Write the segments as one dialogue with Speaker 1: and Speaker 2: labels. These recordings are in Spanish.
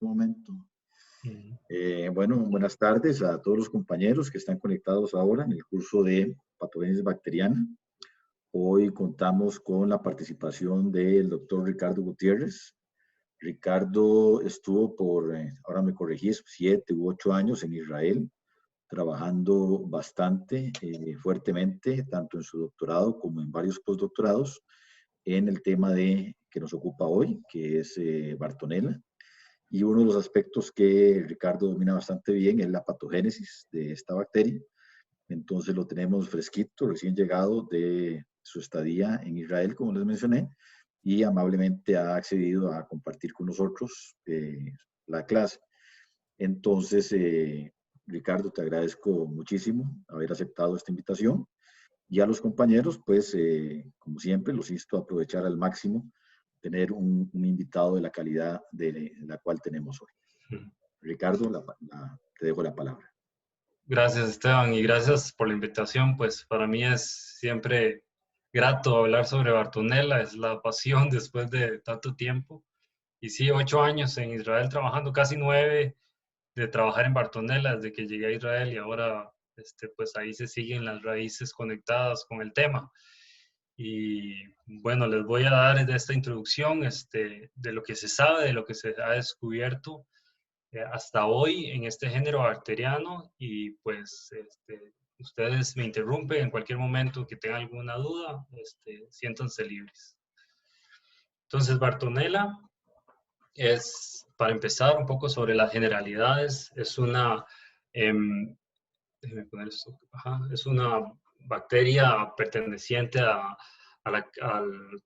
Speaker 1: momento.
Speaker 2: Ujú.
Speaker 1: Bueno, buenas tardes a todos los compañeros que están conectados ahora en el curso de patogénesis bacteriana. Hoy contamos con la participación del doctor Ricardo Gutiérrez. Ricardo estuvo por, ahora me corregís, 7 u 8 años en Israel, trabajando bastante fuertemente, tanto en su doctorado como en varios postdoctorados, en el tema que nos ocupa hoy, que es Bartonella. Y uno de los aspectos que Ricardo domina bastante bien es la patogénesis de esta bacteria. Entonces lo tenemos fresquito, recién llegado de su estadía en Israel, como les mencioné, y amablemente ha accedido a compartir con nosotros la clase. Entonces, Ricardo, te agradezco muchísimo haber aceptado esta invitación. Y a los compañeros, pues, como siempre, los insto a aprovechar al máximo tener un invitado de la calidad de la cual tenemos hoy. Ricardo, te dejo la palabra.
Speaker 2: Gracias, Esteban, y gracias por la invitación. Pues para mí es siempre grato hablar sobre Bartonella, es la pasión después de tanto tiempo. Y sí, 8 años en Israel trabajando, casi 9 de trabajar en Bartonella desde que llegué a Israel y ahora pues ahí se siguen las raíces conectadas con el tema. Y bueno, les voy a dar de esta introducción de lo que se sabe, de lo que se ha descubierto hasta hoy en este género bacteriano y pues ustedes me interrumpen en cualquier momento que tengan alguna duda, siéntanse libres. Entonces, Bartonella es, para empezar un poco sobre las generalidades, es una, déjenme poner esto, es una bacteria perteneciente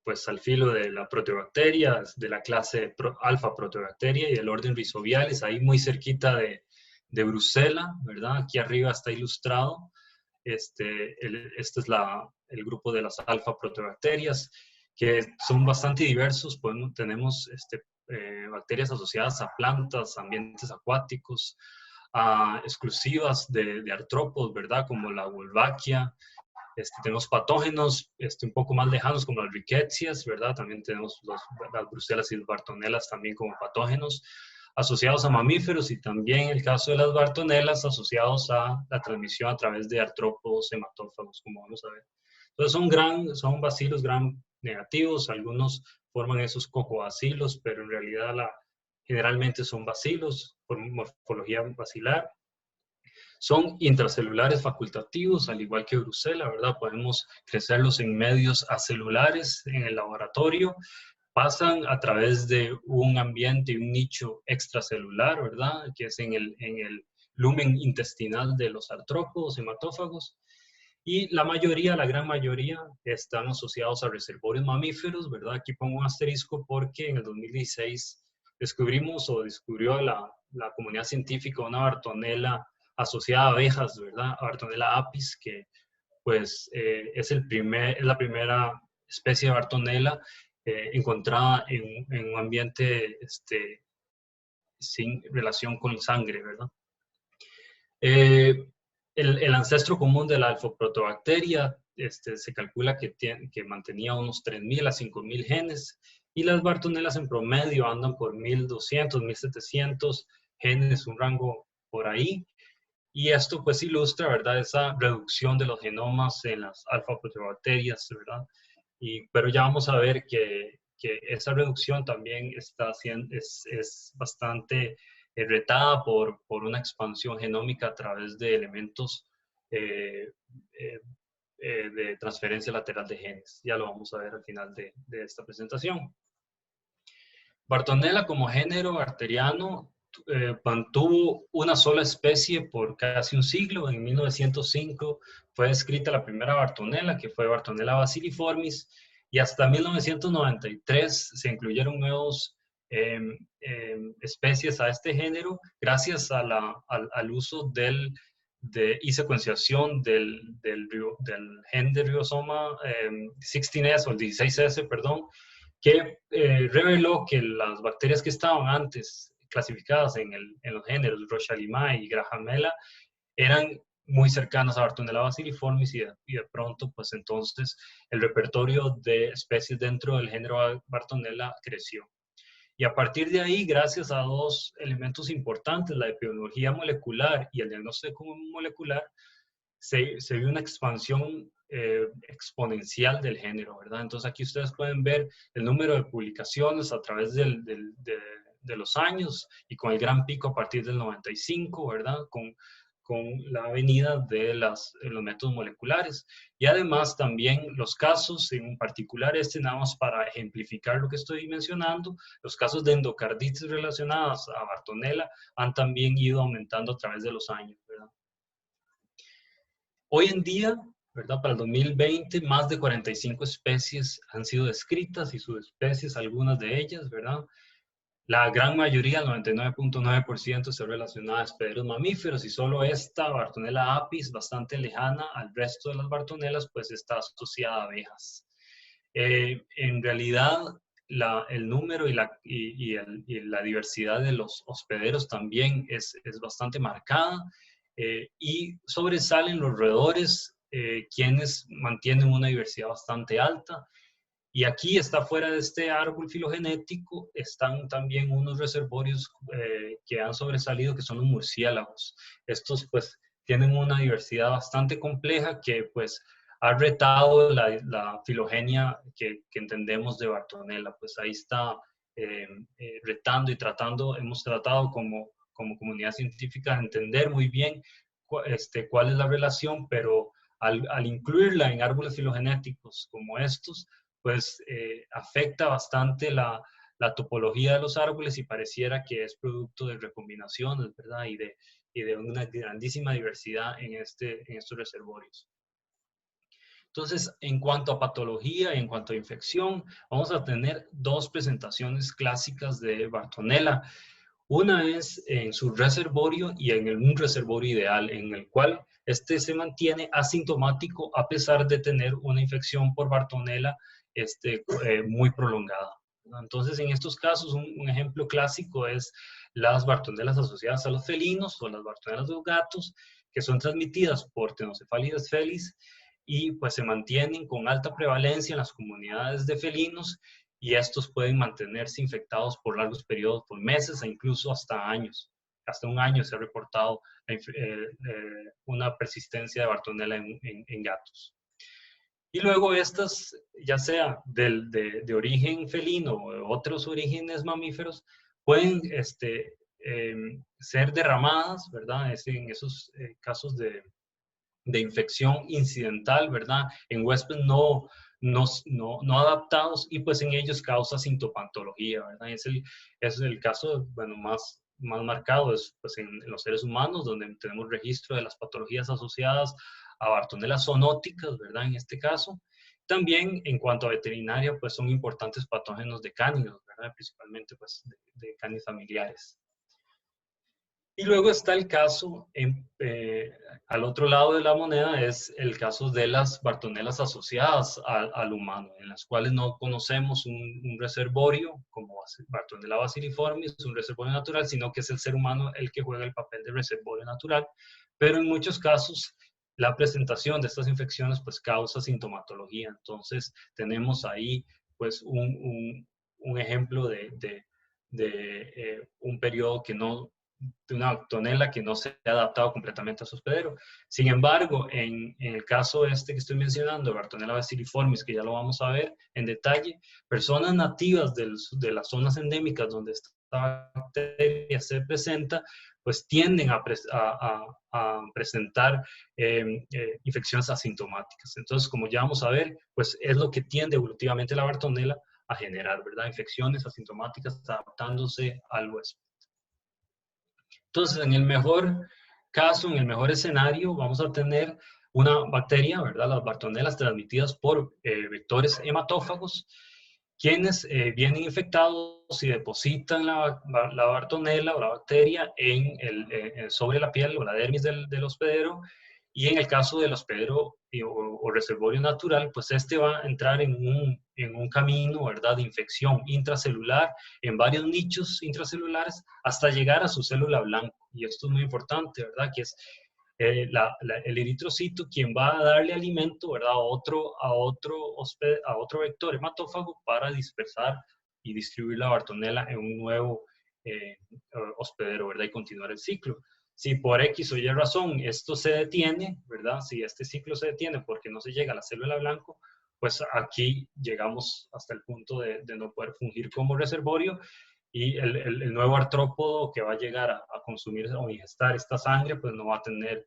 Speaker 2: pues, al filo de la proteobacteria, de la clase alfa proteobacteria y del orden Rhizobialis, ahí muy cerquita de Brucela, ¿verdad? Aquí arriba está ilustrado. Este es el grupo de las alfa proteobacterias, que son bastante diversos. Tenemos bacterias asociadas a plantas, ambientes acuáticos, exclusivas de artrópodos, ¿verdad? Como la Wolbachia. Tenemos patógenos un poco más lejanos como las Rickettsias, ¿verdad? También tenemos las Brucelas y las Bartonellas también como patógenos asociados a mamíferos y también el caso de las Bartonellas asociados a la transmisión a través de artrópodos hematófagos, como vamos a ver. Entonces son bacilos gram negativos, algunos forman esos cocobacilos, pero en realidad generalmente son bacilos por morfología bacilar. Son intracelulares facultativos, al igual que Brucella, ¿verdad? Podemos crecerlos en medios acelulares en el laboratorio, pasan a través de un ambiente y un nicho extracelular, ¿verdad? Que es en el lumen intestinal de los artrópodos hematófagos. Y la gran mayoría, están asociados a reservorios mamíferos, ¿verdad? Aquí pongo un asterisco porque en el 2016 descubrió la comunidad científica una Bartonella asociada a abejas, ¿verdad? Bartonella apis, que pues es la primera especie de Bartonella encontrada en un ambiente sin relación con sangre, ¿verdad? El ancestro común de la alfoprotobacteria se calcula que mantenía unos 3.000 a 5.000 genes y las Bartonellas en promedio andan por 1.200, 1.700 genes, un rango por ahí. Y esto pues ilustra, ¿verdad?, esa reducción de los genomas en las alfa-proteobacterias, ¿verdad? Pero ya vamos a ver que esa reducción también es bastante retada por una expansión genómica a través de elementos de transferencia lateral de genes. Ya lo vamos a ver al final de esta presentación. Bartonella como género bacteriano mantuvo una sola especie por casi un siglo. En 1905 fue descrita la primera Bartonella, que fue Bartonella bacilliformis, y hasta 1993 se incluyeron nuevos especies a este género gracias al uso y secuenciación del gen de riosoma 16S o el 16S, perdón, que reveló que las bacterias que estaban antes clasificadas en los géneros Rochalimae y Grahamella eran muy cercanas a Bartonella bacilliformis y de pronto, pues entonces, el repertorio de especies dentro del género Bartonella creció. Y a partir de ahí, gracias a dos elementos importantes, la epidemiología molecular y el diagnóstico molecular, se vio una expansión exponencial del género, ¿verdad? Entonces aquí ustedes pueden ver el número de publicaciones a través de los años y con el gran pico a partir del 95, ¿verdad? Con la venida de los métodos moleculares. Y además también los casos, en particular nada más para ejemplificar lo que estoy mencionando, los casos de endocarditis relacionadas a Bartonella han también ido aumentando a través de los años, ¿verdad? Hoy en día, ¿verdad? Para el 2020, más de 45 especies han sido descritas y subespecies, algunas de ellas, ¿verdad? La gran mayoría, el 99.9%, está relacionada a hospederos mamíferos y solo esta, Bartonella apis, bastante lejana al resto de las bartonelas, pues está asociada a abejas. En realidad, el número y la diversidad de los hospederos también es bastante marcada y sobresalen los roedores, quienes mantienen una diversidad bastante alta. Y aquí está fuera de este árbol filogenético, están también unos reservorios que han sobresalido, que son los murciélagos. Estos pues tienen una diversidad bastante compleja que pues ha retado la filogenia que entendemos de Bartonella. Pues ahí está retando y tratando, hemos tratado como comunidad científica de entender muy bien cuál es la relación, pero al incluirla en árboles filogenéticos como estos, pues afecta bastante la topología de los árboles y pareciera que es producto de recombinaciones, ¿verdad? Y de una grandísima diversidad en estos reservorios. Entonces, en cuanto a patología y en cuanto a infección, vamos a tener dos presentaciones clásicas de Bartonella. Una es en su reservorio y en un reservorio ideal, en el cual se mantiene asintomático a pesar de tener una infección por Bartonella muy prolongada. Entonces, en estos casos, un ejemplo clásico es las Bartonellas asociadas a los felinos o las Bartonellas de los gatos, que son transmitidas por Tenocefalides felis y pues se mantienen con alta prevalencia en las comunidades de felinos y estos pueden mantenerse infectados por largos periodos, por meses e incluso hasta años. Hasta un año se ha reportado una persistencia de Bartonella en gatos. Y luego estas, ya sea de origen felino o de otros orígenes mamíferos, pueden ser derramadas, ¿verdad? En esos casos de infección incidental, ¿verdad? En huéspedes no adaptados y pues en ellos causa sintomatología, ¿verdad? Es el caso, bueno, más marcado es pues en los seres humanos, donde tenemos registro de las patologías asociadas a Bartonella zoonóticas, ¿verdad? En este caso. También en cuanto a veterinaria, pues son importantes patógenos de cánidos, ¿verdad? Principalmente pues de cánidos familiares. Y luego está el caso, al otro lado de la moneda, es el caso de las Bartonellas asociadas al humano, en las cuales no conocemos un reservorio como Bartonella bacilliformis, un reservorio natural, sino que es el ser humano el que juega el papel de reservorio natural. Pero en muchos casos, la presentación de estas infecciones pues causa sintomatología. Entonces, tenemos ahí pues un ejemplo de un periodo de una Bartonella que no se ha adaptado completamente a su hospedero. Sin embargo, en el caso que estoy mencionando, Bartonella bacilliformis, que ya lo vamos a ver en detalle, personas nativas de las zonas endémicas donde esta bacteria se presenta, pues tienden a presentar infecciones asintomáticas. Entonces, como ya vamos a ver, pues es lo que tiende evolutivamente la Bartonella a generar, ¿verdad? Infecciones asintomáticas adaptándose al huésped. Entonces, en el mejor caso, en el mejor escenario, vamos a tener una bacteria, ¿verdad? Las Bartonellas transmitidas por vectores hematófagos, quienes vienen infectados y depositan la Bartonella o la bacteria sobre la piel o la dermis del hospedero. Y en el caso del hospedero o reservorio natural, pues va a entrar en un camino, ¿verdad?, de infección intracelular en varios nichos intracelulares hasta llegar a su célula blanco. Y esto es muy importante, ¿verdad?, que es el eritrocito quien va a darle alimento, ¿verdad?, a otro vector hematófago para dispersar y distribuir la Bartonella en un nuevo hospedero, ¿verdad? Y continuar el ciclo. Si por X o Y razón esto se detiene, ¿verdad? Si este ciclo se detiene porque no se llega a la célula blanco, pues aquí llegamos hasta el punto de no poder fungir como reservorio y el nuevo artrópodo que va a llegar a consumir o ingestar esta sangre, pues no va a tener,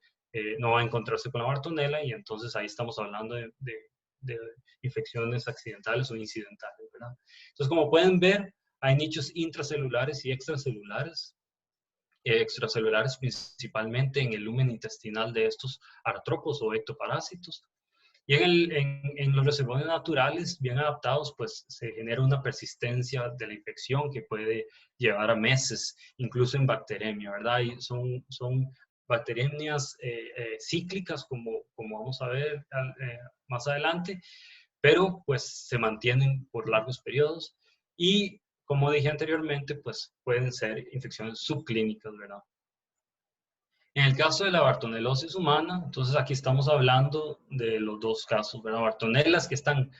Speaker 2: no va a encontrarse con la Bartonella y entonces ahí estamos hablando de infecciones accidentales o incidentales, ¿verdad? Entonces, como pueden ver, hay nichos intracelulares y extracelulares. Extracelulares principalmente en el lumen intestinal de estos artrópodos o ectoparásitos. Y en los reservorios naturales, bien adaptados, pues se genera una persistencia de la infección que puede llevar a meses, incluso en bacteremia, ¿verdad? Y son bacteremias cíclicas, como vamos a ver más adelante, pero pues se mantienen por largos periodos y, como dije anteriormente, pues pueden ser infecciones subclínicas, ¿verdad? En el caso de la bartonelosis humana, entonces aquí estamos hablando de los dos casos, ¿verdad? Bartonelas que están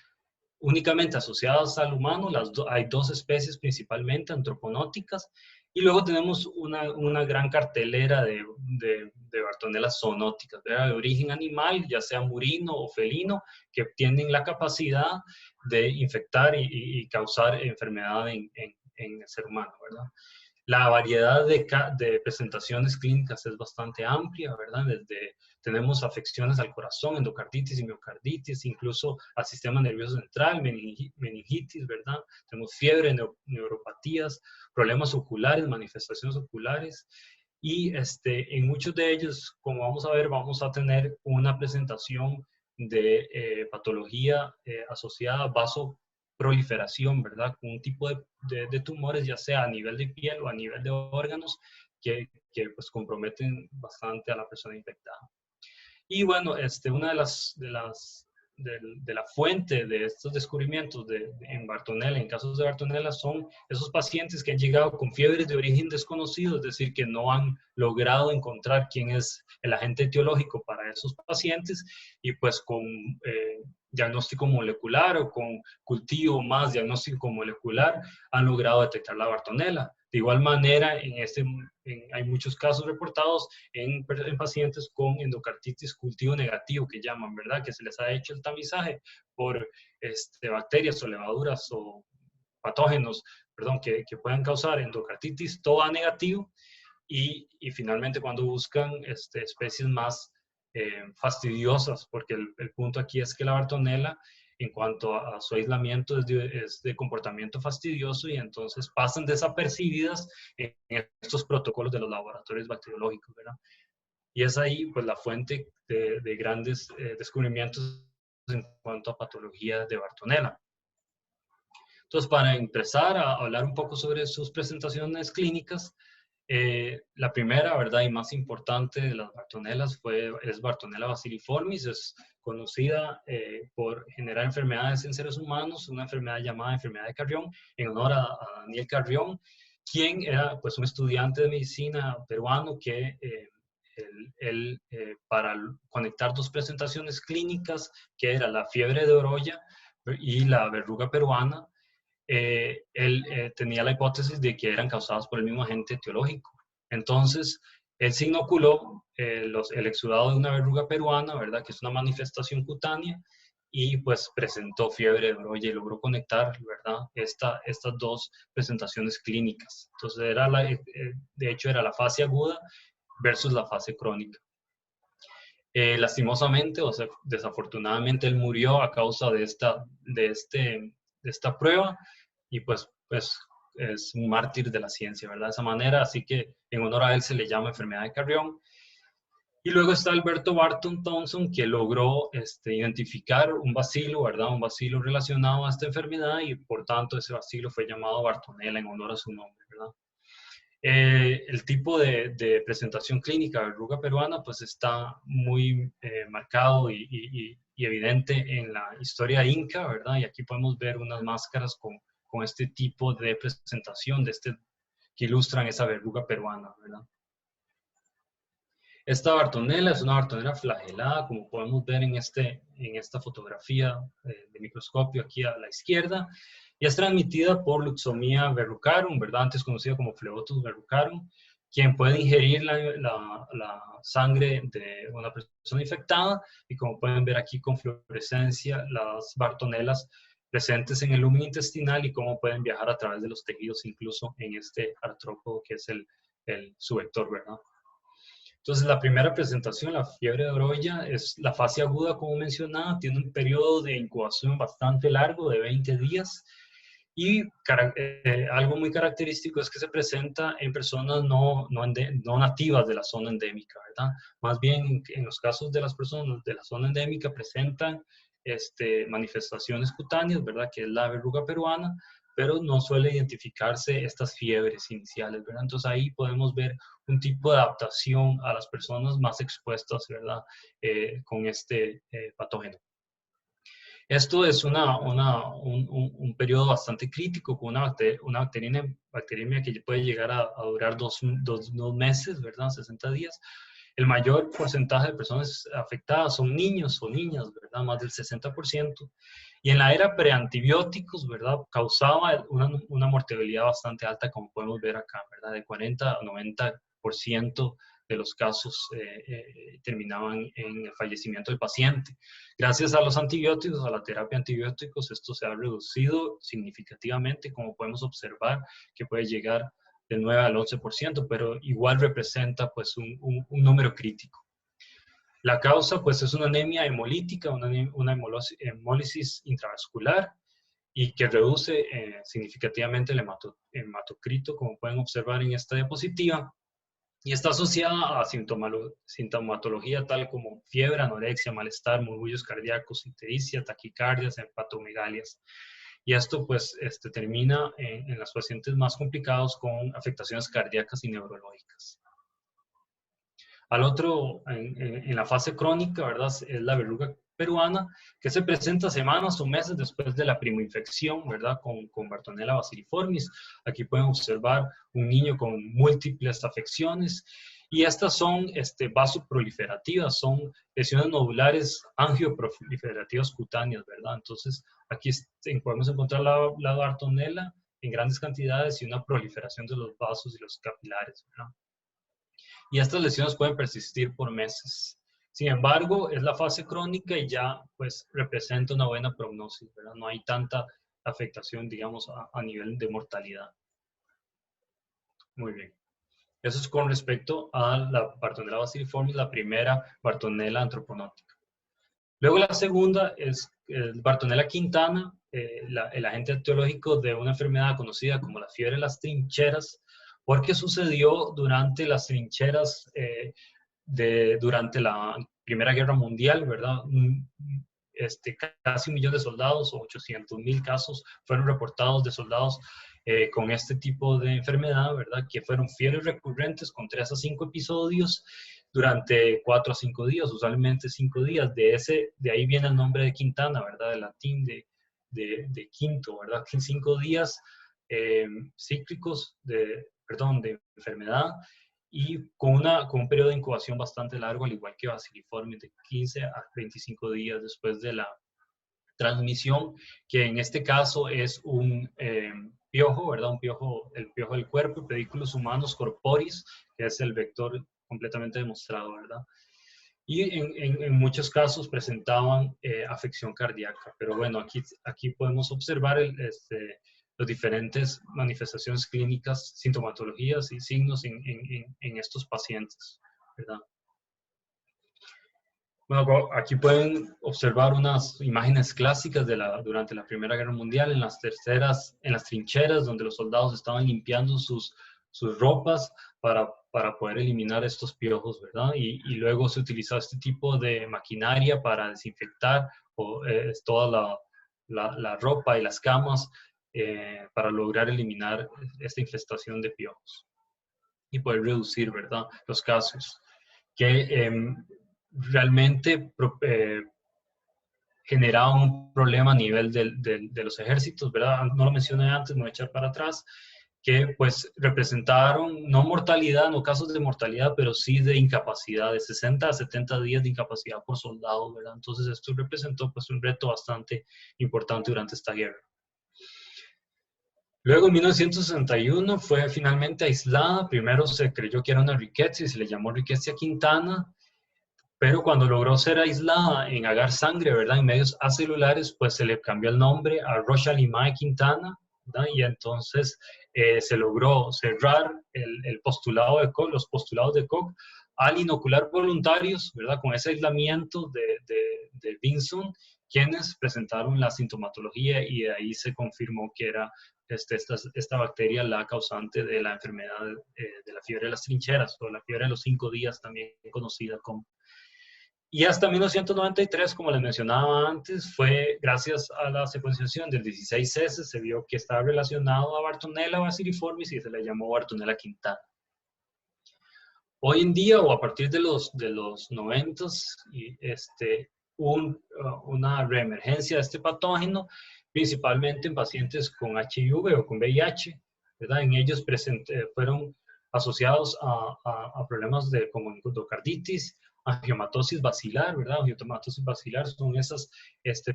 Speaker 2: únicamente asociadas al humano, hay dos especies principalmente antroponóticas, y luego tenemos una gran cartelera de bartonelas zoonóticas, ¿verdad? De origen animal, ya sea murino o felino, que tienen la capacidad de infectar y causar enfermedad en el ser humano, ¿verdad? La variedad de presentaciones clínicas es bastante amplia, ¿verdad? Tenemos afecciones al corazón, endocarditis y miocarditis, incluso al sistema nervioso central, meningitis, ¿verdad? Tenemos fiebre, neuropatías, problemas oculares, manifestaciones oculares. Y en muchos de ellos, como vamos a ver, vamos a tener una presentación de patología asociada a vasoproliferación, ¿verdad? Con un tipo de tumores, ya sea a nivel de piel o a nivel de órganos, que pues comprometen bastante a la persona infectada. Y bueno, una de la fuente de estos descubrimientos en Bartonella, en casos de Bartonella, son esos pacientes que han llegado con fiebres de origen desconocido, es decir, que no han logrado encontrar quién es el agente etiológico para esos pacientes y pues con diagnóstico molecular o con cultivo más diagnóstico molecular han logrado detectar la Bartonella. De igual manera, hay muchos casos reportados en pacientes con endocarditis cultivo negativo, que llaman, ¿verdad? Que se les ha hecho el tamizaje por bacterias o levaduras o patógenos, perdón, que puedan causar endocarditis toda negativo y finalmente cuando buscan especies más fastidiosas, porque el punto aquí es que la Bartonella, en cuanto a su aislamiento, es de comportamiento fastidioso y entonces pasan desapercibidas en estos protocolos de los laboratorios bacteriológicos, ¿verdad? Y es ahí pues la fuente de grandes descubrimientos en cuanto a patología de Bartonella. Entonces, para empezar a hablar un poco sobre sus presentaciones clínicas, la primera, ¿verdad? Y más importante de las Bartonellas es Bartonella bacilliformis, es conocida por generar enfermedades en seres humanos, una enfermedad llamada enfermedad de Carrión, en honor a Daniel Carrión, quien era pues un estudiante de medicina peruano que para conectar dos presentaciones clínicas, que era la fiebre de Oroya y la verruga peruana, él tenía la hipótesis de que eran causadas por el mismo agente etiológico. Entonces, él se inoculó el exudado de una verruga peruana, ¿verdad? Que es una manifestación cutánea, y pues presentó fiebre de Oroya y logró conectar, ¿verdad? Estas dos presentaciones clínicas. Entonces, de hecho, era la fase aguda versus la fase crónica. Lastimosamente, o sea, desafortunadamente, él murió a causa de esta prueba, y pues es un mártir de la ciencia, ¿verdad? De esa manera, así que en honor a él se le llama enfermedad de Carrión. Y luego está Alberto Barton Thompson, que logró identificar un bacilo, ¿verdad? Un bacilo relacionado a esta enfermedad, y por tanto ese bacilo fue llamado Bartonella en honor a su nombre, ¿verdad? El tipo de presentación clínica de verruga peruana pues está muy marcado y evidente en la historia inca, ¿verdad? Y aquí podemos ver unas máscaras con este tipo de presentación que ilustran esa verruga peruana, ¿verdad? Esta Bartonella es una Bartonella flagelada, como podemos ver en esta fotografía de microscopio aquí a la izquierda. y es transmitida por Luxomia verrucarum, ¿verdad? Antes conocida como Phlebotus verrucarum, quien puede ingerir la sangre de una persona infectada, y como pueden ver aquí con fluorescencia, las bartonelas presentes en el lumen intestinal y cómo pueden viajar a través de los tejidos, incluso en este artrópodo que es su vector, ¿verdad? Entonces, la primera presentación, la fiebre de Oroya, es la fase aguda, como mencionaba, tiene un periodo de incubación bastante largo, de 20 días, y algo muy característico es que se presenta en personas no nativas de la zona endémica, ¿verdad? Más bien, en los casos de las personas de la zona endémica presentan manifestaciones cutáneas, ¿verdad? Que es la verruga peruana, pero no suele identificarse estas fiebres iniciales, ¿verdad? Entonces ahí podemos ver un tipo de adaptación a las personas más expuestas, ¿verdad? Con este patógeno. Esto es un periodo bastante crítico con una bacteriemia que puede llegar a durar dos meses, ¿verdad? 60 días. El mayor porcentaje de personas afectadas son niños o niñas, ¿verdad? Más del 60%. Y en la era preantibióticos, ¿verdad? Causaba una mortalidad bastante alta, como podemos ver acá, ¿verdad? De 40 a 90% de los casos terminaban en el fallecimiento del paciente. Gracias a los antibióticos, a la terapia antibióticos, esto se ha reducido significativamente, como podemos observar, que puede llegar del 9 al 11%, pero igual representa pues un número crítico. La causa pues es una anemia hemolítica, una hemólisis intravascular, y que reduce significativamente el hematocrito, como pueden observar en esta diapositiva, y está asociada a sintomatología tal como fiebre, anorexia, malestar, murmullos cardíacos, ictericia, taquicardias, hepatomegalias. Y esto pues termina en los pacientes más complicados con afectaciones cardíacas y neurológicas. En la fase crónica, ¿verdad? Es la verruga peruana, que se presenta semanas o meses después de la primoinfección, ¿verdad? Con Bartonella bacilliformis. Aquí pueden observar un niño con múltiples afecciones, y estas son vasoproliferativas, son lesiones nodulares angioproliferativas cutáneas, ¿verdad? Entonces, aquí podemos encontrar la Bartonella en grandes cantidades y una proliferación de los vasos y los capilares, ¿verdad? Y estas lesiones pueden persistir por meses. Sin embargo, es la fase crónica y ya pues representa una buena prognosis, ¿verdad? No hay tanta afectación, digamos, a nivel de mortalidad. Muy bien. Eso es con respecto a la Bartonella bacilliformis, la primera Bartonella antroponótica. Luego la segunda es Bartonella quintana, el agente etiológico de una enfermedad conocida como la fiebre de las trincheras, porque sucedió durante las trincheras durante la Primera Guerra Mundial, ¿verdad? Casi 1 millón de soldados, o 800.000 casos fueron reportados de soldados con este tipo de enfermedad, ¿verdad? Que fueron fiebres recurrentes con 3 a 5 episodios durante 4 a 5 días, usualmente 5 días. De ahí viene el nombre de Quintana, ¿verdad? Del latín de quinto, ¿verdad? 5 días cíclicos de enfermedad, y con un periodo de incubación bastante largo, al igual que bacilliformis, de 15 a 25 días después de la transmisión, que en este caso es un piojo, ¿verdad? El piojo del cuerpo, Pediculus humanus corporis, que es el vector completamente demostrado, ¿verdad? Y en muchos casos presentaban afección cardíaca. Pero bueno, aquí podemos observar las diferentes manifestaciones clínicas, sintomatologías y signos en estos pacientes, ¿verdad? Bueno, aquí pueden observar unas imágenes clásicas durante la Primera Guerra Mundial, en las trincheras, donde los soldados estaban limpiando sus ropas para poder eliminar estos piojos, ¿verdad? Y luego se utilizaba este tipo de maquinaria para desinfectar toda la ropa y las camas para lograr eliminar esta infestación de piojos y poder reducir, ¿verdad?, los casos que realmente generaba un problema a nivel de los ejércitos, ¿verdad? No lo mencioné antes, me voy a echar para atrás, que pues representaron no mortalidad, no casos de mortalidad, pero sí de incapacidad, de 60 a 70 días de incapacidad por soldado, ¿verdad? Entonces esto representó pues un reto bastante importante durante esta guerra. Luego, en 1961, fue finalmente aislada. Primero se creyó que era una rickettsia y se le llamó Rickettsia quintana, pero cuando logró ser aislada en agar sangre, ¿verdad?, en medios acelulares, pues se le cambió el nombre a Rocha-Limae quintana, ¿verdad? Y entonces se logró cerrar el postulado de Koch, los postulados de Koch, al inocular voluntarios, ¿verdad?, con ese aislamiento de Vinson, quienes presentaron la sintomatología, y de ahí se confirmó que era esta bacteria la causante de la enfermedad de la fiebre de las trincheras, o la fiebre de los 5 días, también conocida como. Y hasta 1993, como les mencionaba antes, fue gracias a la secuenciación del 16S, se vio que estaba relacionado a Bartonella bacilliformis y se le llamó Bartonella quintana. Hoy en día, o a partir de los 90s, hubo una reemergencia de este patógeno, principalmente en pacientes con HIV o con VIH, ¿verdad? En ellos fueron asociados a problemas como endocarditis, angiomatosis bacilar, ¿verdad? Angiomatosis bacilar son esas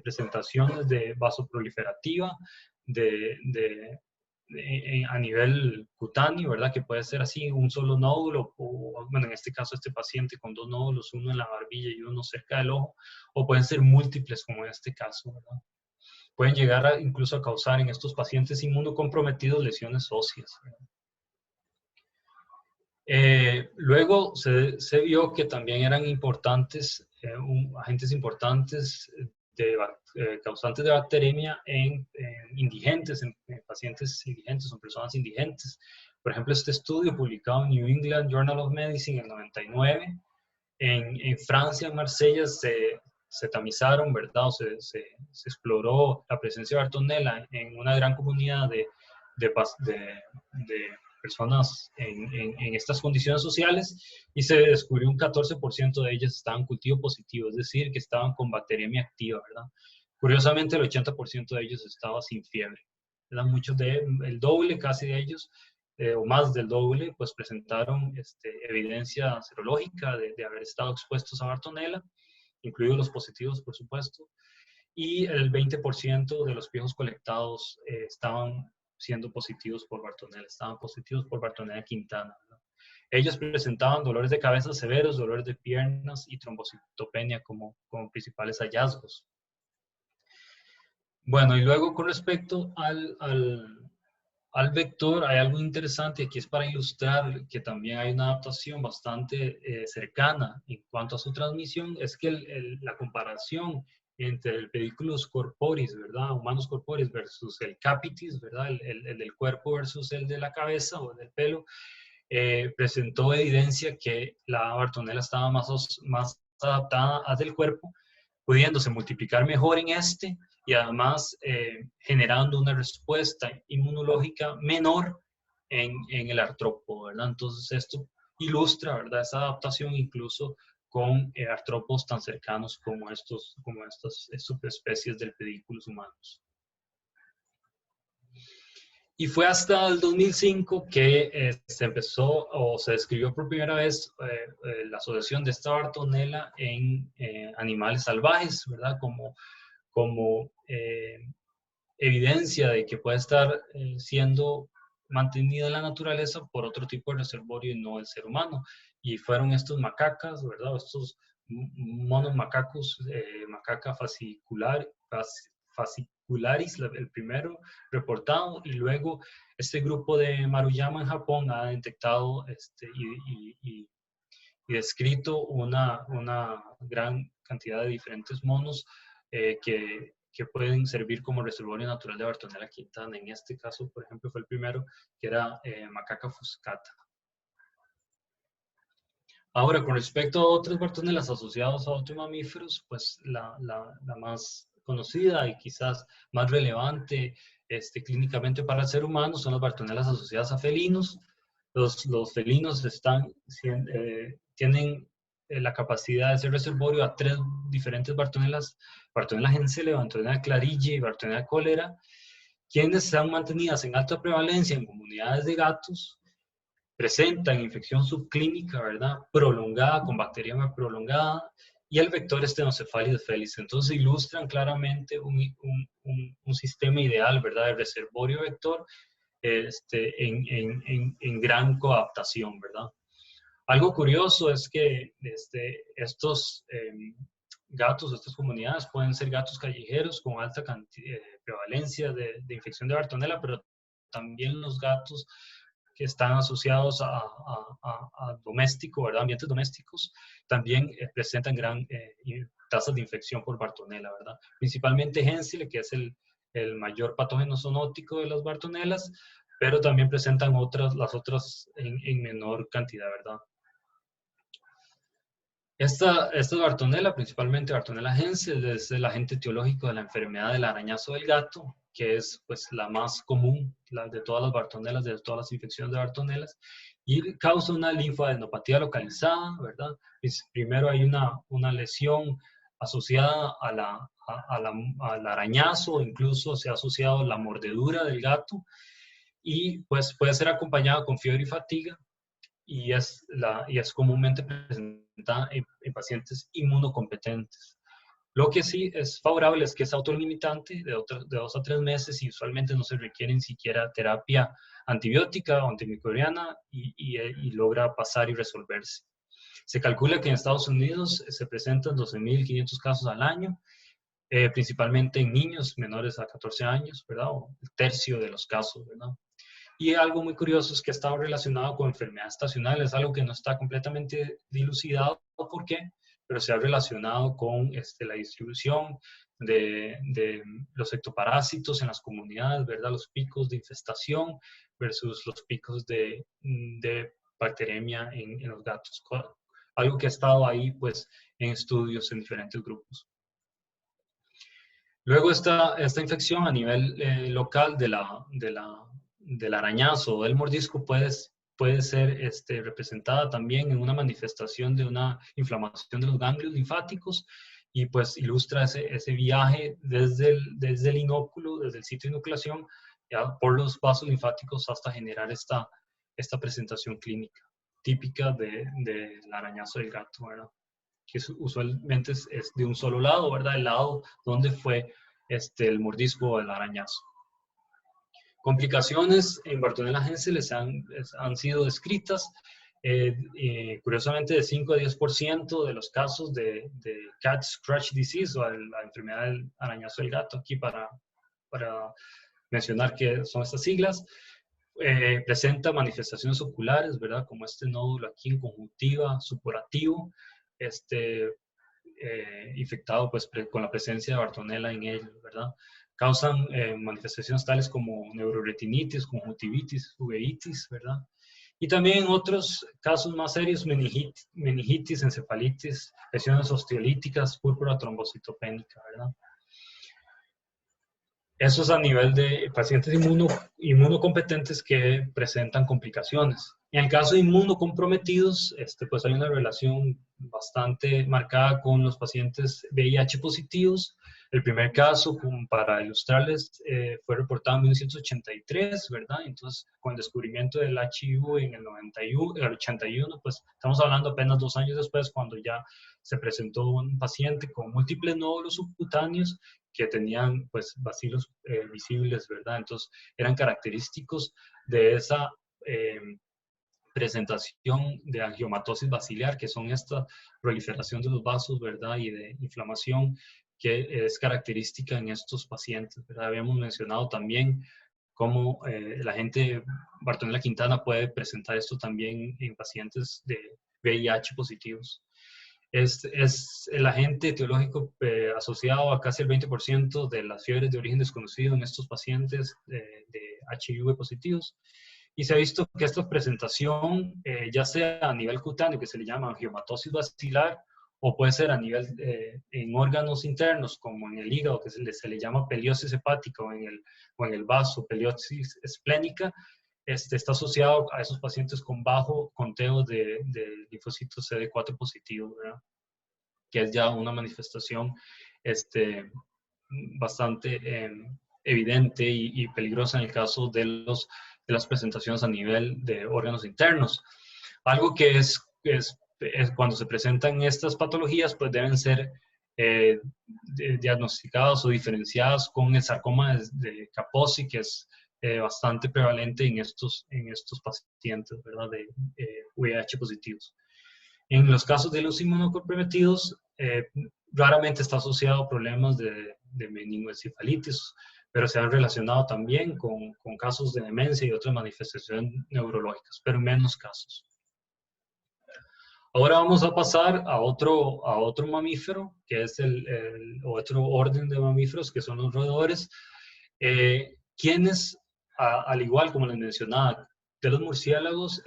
Speaker 2: presentaciones de vasoproliferativa a nivel cutáneo, ¿verdad? Que puede ser así, un solo nódulo, o bueno, en este caso este paciente con 2 nódulos, uno en la barbilla y uno cerca del ojo, o pueden ser múltiples como en este caso, ¿verdad? Pueden llegar incluso a causar en estos pacientes inmunocomprometidos lesiones óseas, ¿verdad? Luego se vio que también eran importantes, agentes importantes causantes de bacteremia en indigentes, en pacientes indigentes o personas indigentes. Por ejemplo, este estudio publicado en New England Journal of Medicine en el 99, en Francia, en Marsella, se tamizaron, ¿verdad? O se exploró la presencia de Bartonella en una gran comunidad de personas en estas condiciones sociales, y se descubrió un 14% de ellas estaban cultivo positivo, es decir, que estaban con bacteremia activa, ¿verdad? Curiosamente, el 80% de ellos estaba sin fiebre, ¿verdad? Muchos el doble casi de ellos, o más del doble, pues presentaron evidencia serológica de haber estado expuestos a Bartonella, incluidos los positivos, por supuesto, y el 20% de los piojos colectados estaban siendo positivos por Bartonella, estaban positivos por Bartonella quintana, ¿verdad? Ellos presentaban dolores de cabeza severos, dolores de piernas y trombocitopenia como principales hallazgos. Bueno, y luego con respecto al vector, hay algo interesante aquí, es para ilustrar que también hay una adaptación bastante cercana en cuanto a su transmisión, es que la comparación entre el Pediculus corporis, ¿verdad? Humanus corporis versus el capitis, ¿verdad? El del cuerpo versus el de la cabeza o el del pelo, presentó evidencia que la Bartonella estaba más adaptada al del cuerpo, pudiéndose multiplicar mejor en y además generando una respuesta inmunológica menor en el artrópodo, ¿verdad? Entonces esto ilustra, ¿verdad?, esa adaptación incluso con artrópodos tan cercanos como estas subespecies del Pediculus humanus. Y fue hasta el 2005 que se empezó o se describió por primera vez la asociación de esta Bartonella en animales salvajes, ¿verdad? Como evidencia de que puede estar siendo mantenida en la naturaleza por otro tipo de reservorio y no el ser humano. Y fueron estos macacas, ¿verdad? Estos monos macacos, macaca fascicularis, el primero reportado, y luego este grupo de Maruyama en Japón ha detectado y descrito una gran cantidad de diferentes monos que pueden servir como reservorio natural de Bartonella quintana. En este caso, por ejemplo, fue el primero, que era Macaca fuscata. Ahora, con respecto a otros Bartonellas asociados a otros mamíferos, pues la más conocida y quizás más relevante clínicamente para el ser humano son las Bartonellas asociadas a felinos. Los felinos tienen la capacidad de ser reservorio a 3 diferentes Bartonellas: Bartonella hensele, Bartonella clarilla y Bartonella cólera, quienes están mantenidas en alta prevalencia en comunidades de gatos, presentan infección subclínica, ¿verdad?, prolongada, con bacteriemia prolongada, y el vector Stenocephalus felis. Entonces ilustran claramente un sistema ideal, ¿verdad?, de reservorio vector en gran coadaptación, ¿verdad? Algo curioso es que estos gatos, estas comunidades pueden ser gatos callejeros con alta prevalencia de infección de Bartonella, pero también los gatos que están asociados a doméstico, ¿verdad? Ambientes domésticos, también presentan gran tasas de infección por Bartonella, ¿verdad? Principalmente Hensile, que es el mayor patógeno zoonótico de las Bartonellas, pero también presentan las otras en menor cantidad, ¿verdad? Esta Bartonella, principalmente Bartonella hensel, es el agente etiológico de la enfermedad del arañazo del gato, que es pues la más común de todas las Bartonellas, de todas las infecciones de Bartonellas, y causa una linfadenopatía localizada, ¿verdad? Primero hay una lesión asociada al arañazo, incluso se ha asociado a la mordedura del gato, y pues puede ser acompañada con fiebre y fatiga, y es comúnmente presentada en pacientes inmunocompetentes. Lo que sí es favorable es que es autolimitante de 2 a 3 meses y usualmente no se requiere ni siquiera terapia antibiótica o antimicrobiana y logra pasar y resolverse. Se calcula que en Estados Unidos se presentan 12.500 casos al año, principalmente en niños menores a 14 años, ¿verdad? O el tercio de los casos, ¿verdad? Y algo muy curioso es que ha estado relacionado con enfermedades estacionales, algo que no está completamente dilucidado por qué, pero se ha relacionado con la distribución de los ectoparásitos en las comunidades, ¿verdad? Los picos de infestación versus los picos de bacteremia en los gatos. Algo que ha estado ahí, pues, en estudios en diferentes grupos. Luego esta infección a nivel local del arañazo o del mordisco puede ser representada también en una manifestación de una inflamación de los ganglios linfáticos y pues ilustra ese viaje desde el inóculo, desde el sitio de inoculación, ya por los vasos linfáticos hasta generar esta presentación clínica típica del arañazo del gato, ¿verdad? Que usualmente es de un solo lado, ¿verdad? El lado donde fue el mordisco o el arañazo. Complicaciones en Bartonella hensel han sido descritas, curiosamente de 5 a 10% de los casos de cat scratch disease o la enfermedad del arañazo del gato, aquí para mencionar que son estas siglas. Presenta manifestaciones oculares, ¿verdad? Como este nódulo aquí en conjuntiva, supurativo, infectado pues con la presencia de Bartonella en él, ¿verdad? Causan manifestaciones tales como neuroretinitis, conjuntivitis, uveitis, ¿verdad? Y también en otros casos más serios, meningitis, encefalitis, lesiones osteolíticas, púrpura trombocitopénica, ¿verdad? Eso es a nivel de pacientes inmunocompetentes que presentan complicaciones. En el caso de inmunocomprometidos, pues hay una relación bastante marcada con los pacientes VIH positivos. El primer caso, para ilustrarles, fue reportado en 1983, ¿verdad? Entonces, con el descubrimiento del HIV en el 81, pues estamos hablando apenas 2 años después, cuando ya se presentó un paciente con múltiples nódulos subcutáneos que tenían pues bacilos visibles, ¿verdad? Entonces eran característicos de esa presentación de angiomatosis baciliar, que son esta proliferación de los vasos, ¿verdad? Y de inflamación que es característica en estos pacientes, ¿verdad? Habíamos mencionado también cómo la gente Bartonella Quintana puede presentar esto también en pacientes de VIH positivos. Es el agente etiológico asociado a casi el 20% de las fiebres de origen desconocido en estos pacientes de HIV positivos. Y se ha visto que esta presentación, ya sea a nivel cutáneo, que se le llama angiomatosis basilar, o puede ser a nivel en órganos internos, como en el hígado, que se le llama peliosis hepática, o en el vaso, peliosis esplénica, está asociado a esos pacientes con bajo conteo de linfocitos CD4 positivo, ¿verdad? Que es ya una manifestación bastante evidente y peligrosa en el caso de las presentaciones a nivel de órganos internos. Algo que es cuando se presentan estas patologías, pues deben ser diagnosticadas o diferenciadas con el sarcoma de Kaposi, que es bastante prevalente en estos pacientes, ¿verdad? De VIH positivos. En los casos de los inmunocomprometidos, raramente está asociado a problemas de meningoencefalitis, pero se han relacionado también con casos de demencia y otras manifestaciones neurológicas, pero en menos casos. Ahora vamos a pasar a otro mamífero, que es otro orden de mamíferos, que son los roedores, quienes, al igual como les mencionaba, de los murciélagos,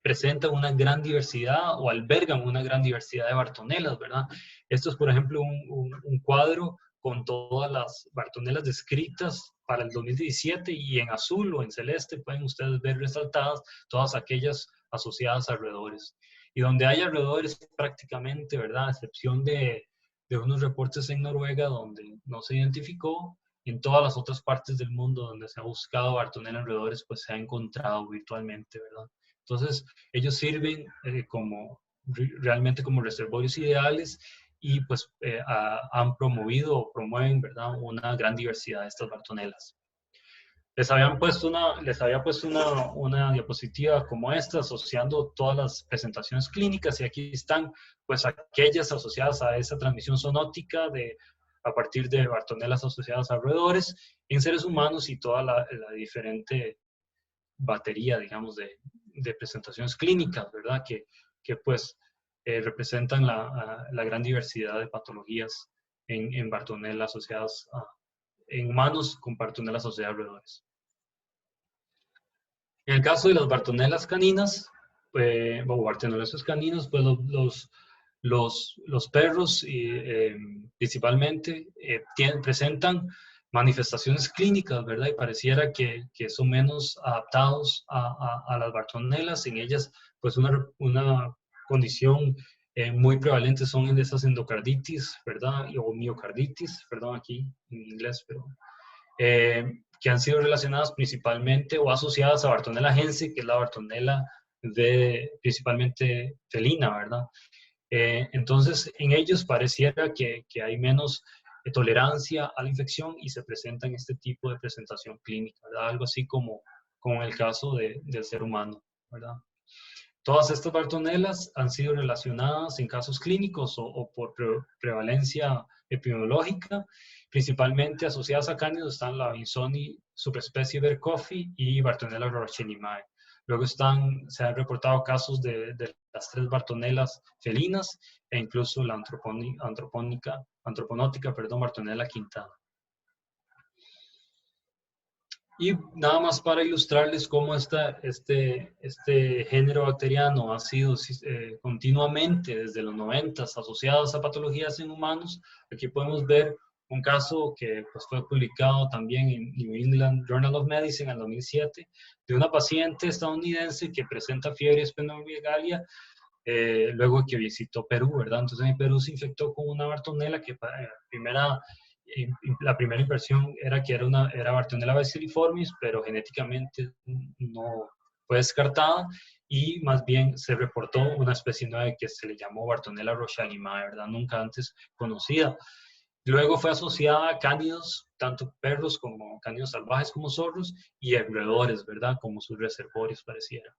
Speaker 2: presentan una gran diversidad o albergan una gran diversidad de bartonelas, ¿verdad? Esto es, por ejemplo, un cuadro con todas las bartonelas descritas para el 2017 y en azul o en celeste pueden ustedes ver resaltadas todas aquellas asociadas a roedores. Y donde hay roedores prácticamente, ¿verdad? A excepción de unos reportes en Noruega donde no se identificó, en todas las otras partes del mundo donde se ha buscado bartonela en roedores, pues se ha encontrado virtualmente, ¿verdad? Entonces, ellos sirven realmente como reservorios ideales y pues han promovido o promueven, ¿verdad?, una gran diversidad de estas bartonelas. Les había puesto una diapositiva como esta, asociando todas las presentaciones clínicas, y aquí están pues aquellas asociadas a esa transmisión zoonótica a partir de bartonelas asociadas a roedores en seres humanos y toda la diferente batería, digamos, de presentaciones clínicas, ¿verdad? Que pues representan la gran diversidad de patologías en bartonelas asociadas en humanos con bartonelas asociadas a roedores. En el caso de las bartonelas caninas, o bartonelos caninos, pues los perros principalmente presentan manifestaciones clínicas, ¿verdad? Y pareciera que son menos adaptados a las bartonelas. En ellas, pues una condición muy prevalente son esas endocarditis, ¿verdad? O miocarditis, perdón, aquí en inglés, pero que han sido relacionadas principalmente o asociadas a Bartonella hensey, que es la Bartonella principalmente felina, ¿verdad? Entonces, en ellos pareciera que hay menos tolerancia a la infección y se presentan este tipo de presentación clínica, ¿verdad? Algo así como el caso del ser humano, ¿verdad? Todas estas bartonelas han sido relacionadas en casos clínicos o por prevalencia epidemiológica, principalmente asociadas a cánidos están la Vinsoni subespecie Berkoffi y Bartonella rauchenimae. Luego se han reportado casos de las 3 bartonelas felinas e incluso la antroponótica, Bartonella quintana. Y nada más para ilustrarles cómo este género bacteriano ha sido continuamente desde los 90 asociado a patologías en humanos. Aquí podemos ver un caso que pues, fue publicado también en New England Journal of Medicine en el 2007, de una paciente estadounidense que presenta fiebre y esplenomegalia luego que visitó Perú, ¿verdad? Entonces en Perú se infectó con una bartonela que la primera impresión era que era Bartonella bacilliformis, pero genéticamente no fue descartada y más bien se reportó una especie nueva que se le llamó Bartonella rauchenimae, ¿verdad? Nunca antes conocida. Luego fue asociada a cánidos, tanto perros como cánidos salvajes como zorros, y roedores, ¿verdad? Como sus reservorios pareciera.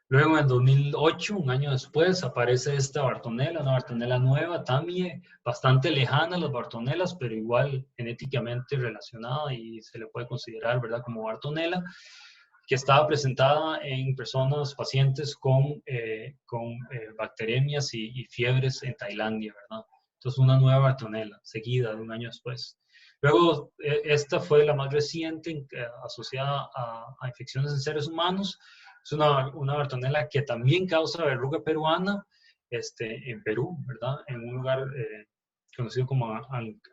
Speaker 2: Luego en 2008, un año después, aparece esta bartonela, una bartonela nueva, también bastante lejana a las bartonelas, pero igual genéticamente relacionada y se le puede considerar, ¿verdad?, como bartonela, que estaba presentada en personas, pacientes con bacteremias y fiebres en Tailandia, ¿verdad? Entonces una nueva bartonela, seguida de un año después. Luego, esta fue la más reciente asociada a infecciones en seres humanos. Es una bartonela que también causa verruga peruana en Perú, ¿verdad? En un lugar conocido como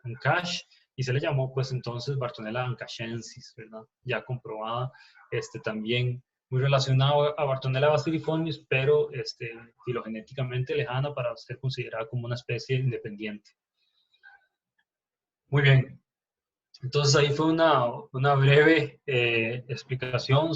Speaker 2: Ancash, y se le llamó pues entonces Bartonella ancashensis, ¿verdad? Ya comprobada también muy relacionado a Bartonella bacilliformis, pero filogenéticamente lejana para ser considerada como una especie independiente. Muy bien. Entonces ahí fue una breve explicación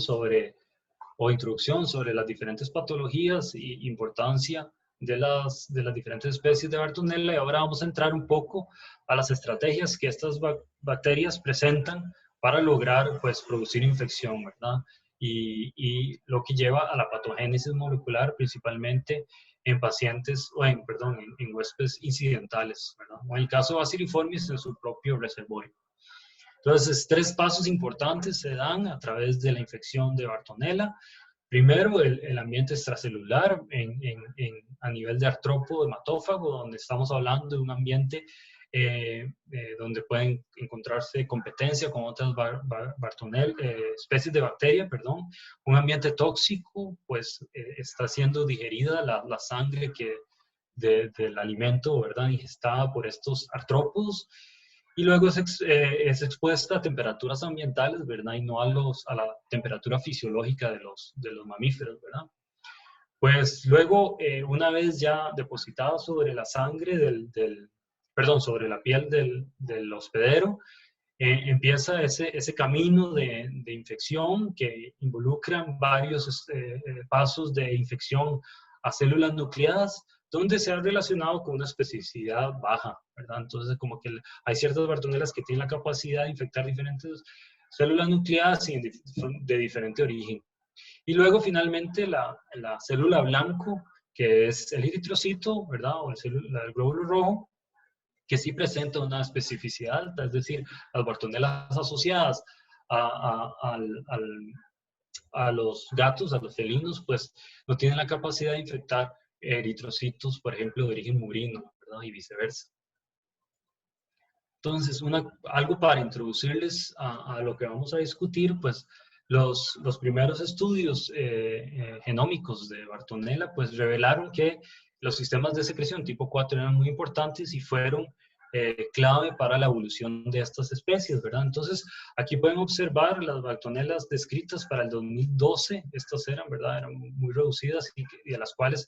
Speaker 2: o introducción sobre las diferentes patologías y importancia de las diferentes especies de Bartonella, y ahora vamos a entrar un poco a las estrategias que estas bacterias presentan para lograr, pues, producir infección, ¿verdad? Y lo que lleva a la patogénesis molecular, principalmente en pacientes, en huéspedes incidentales, ¿verdad? O en el caso de Bacilliformes, en su propio reservorio. Entonces, 3 pasos importantes se dan a través de la infección de Bartonella. Primero, el ambiente extracelular a nivel de artrópodo hematófago, donde estamos hablando de un ambiente donde pueden encontrarse competencia con otras especies de bacterias, perdón. Un ambiente tóxico, pues está siendo digerida la sangre del alimento, ¿verdad?, ingestada por estos artrópodos. Y luego es expuesta a temperaturas ambientales, ¿verdad? Y no a la temperatura fisiológica de los mamíferos, ¿verdad? Pues luego, una vez ya depositada sobre la sangre sobre la piel del hospedero, empieza ese camino de infección que involucra varios pasos de infección a células nucleadas, donde se ha relacionado con una especificidad baja, ¿verdad? Entonces, como que hay ciertas Bartonelas que tienen la capacidad de infectar diferentes células nucleadas de diferente origen. Y luego, finalmente, la célula blanco, que es el eritrocito, ¿verdad? O el glóbulo rojo, que sí presenta una especificidad alta, es decir, las Bartonelas asociadas a los gatos, a los felinos, pues no tienen la capacidad de infectar eritrocitos, por ejemplo, de origen murino, ¿verdad? Y viceversa. Entonces, algo para introducirles a lo que vamos a discutir, pues los primeros estudios genómicos de Bartonella, pues revelaron que los sistemas de secreción tipo 4 eran muy importantes y fueron clave para la evolución de estas especies, ¿verdad? Entonces, aquí pueden observar las Bartonellas descritas para el 2012, estas eran, ¿verdad? Eran muy reducidas y de las cuales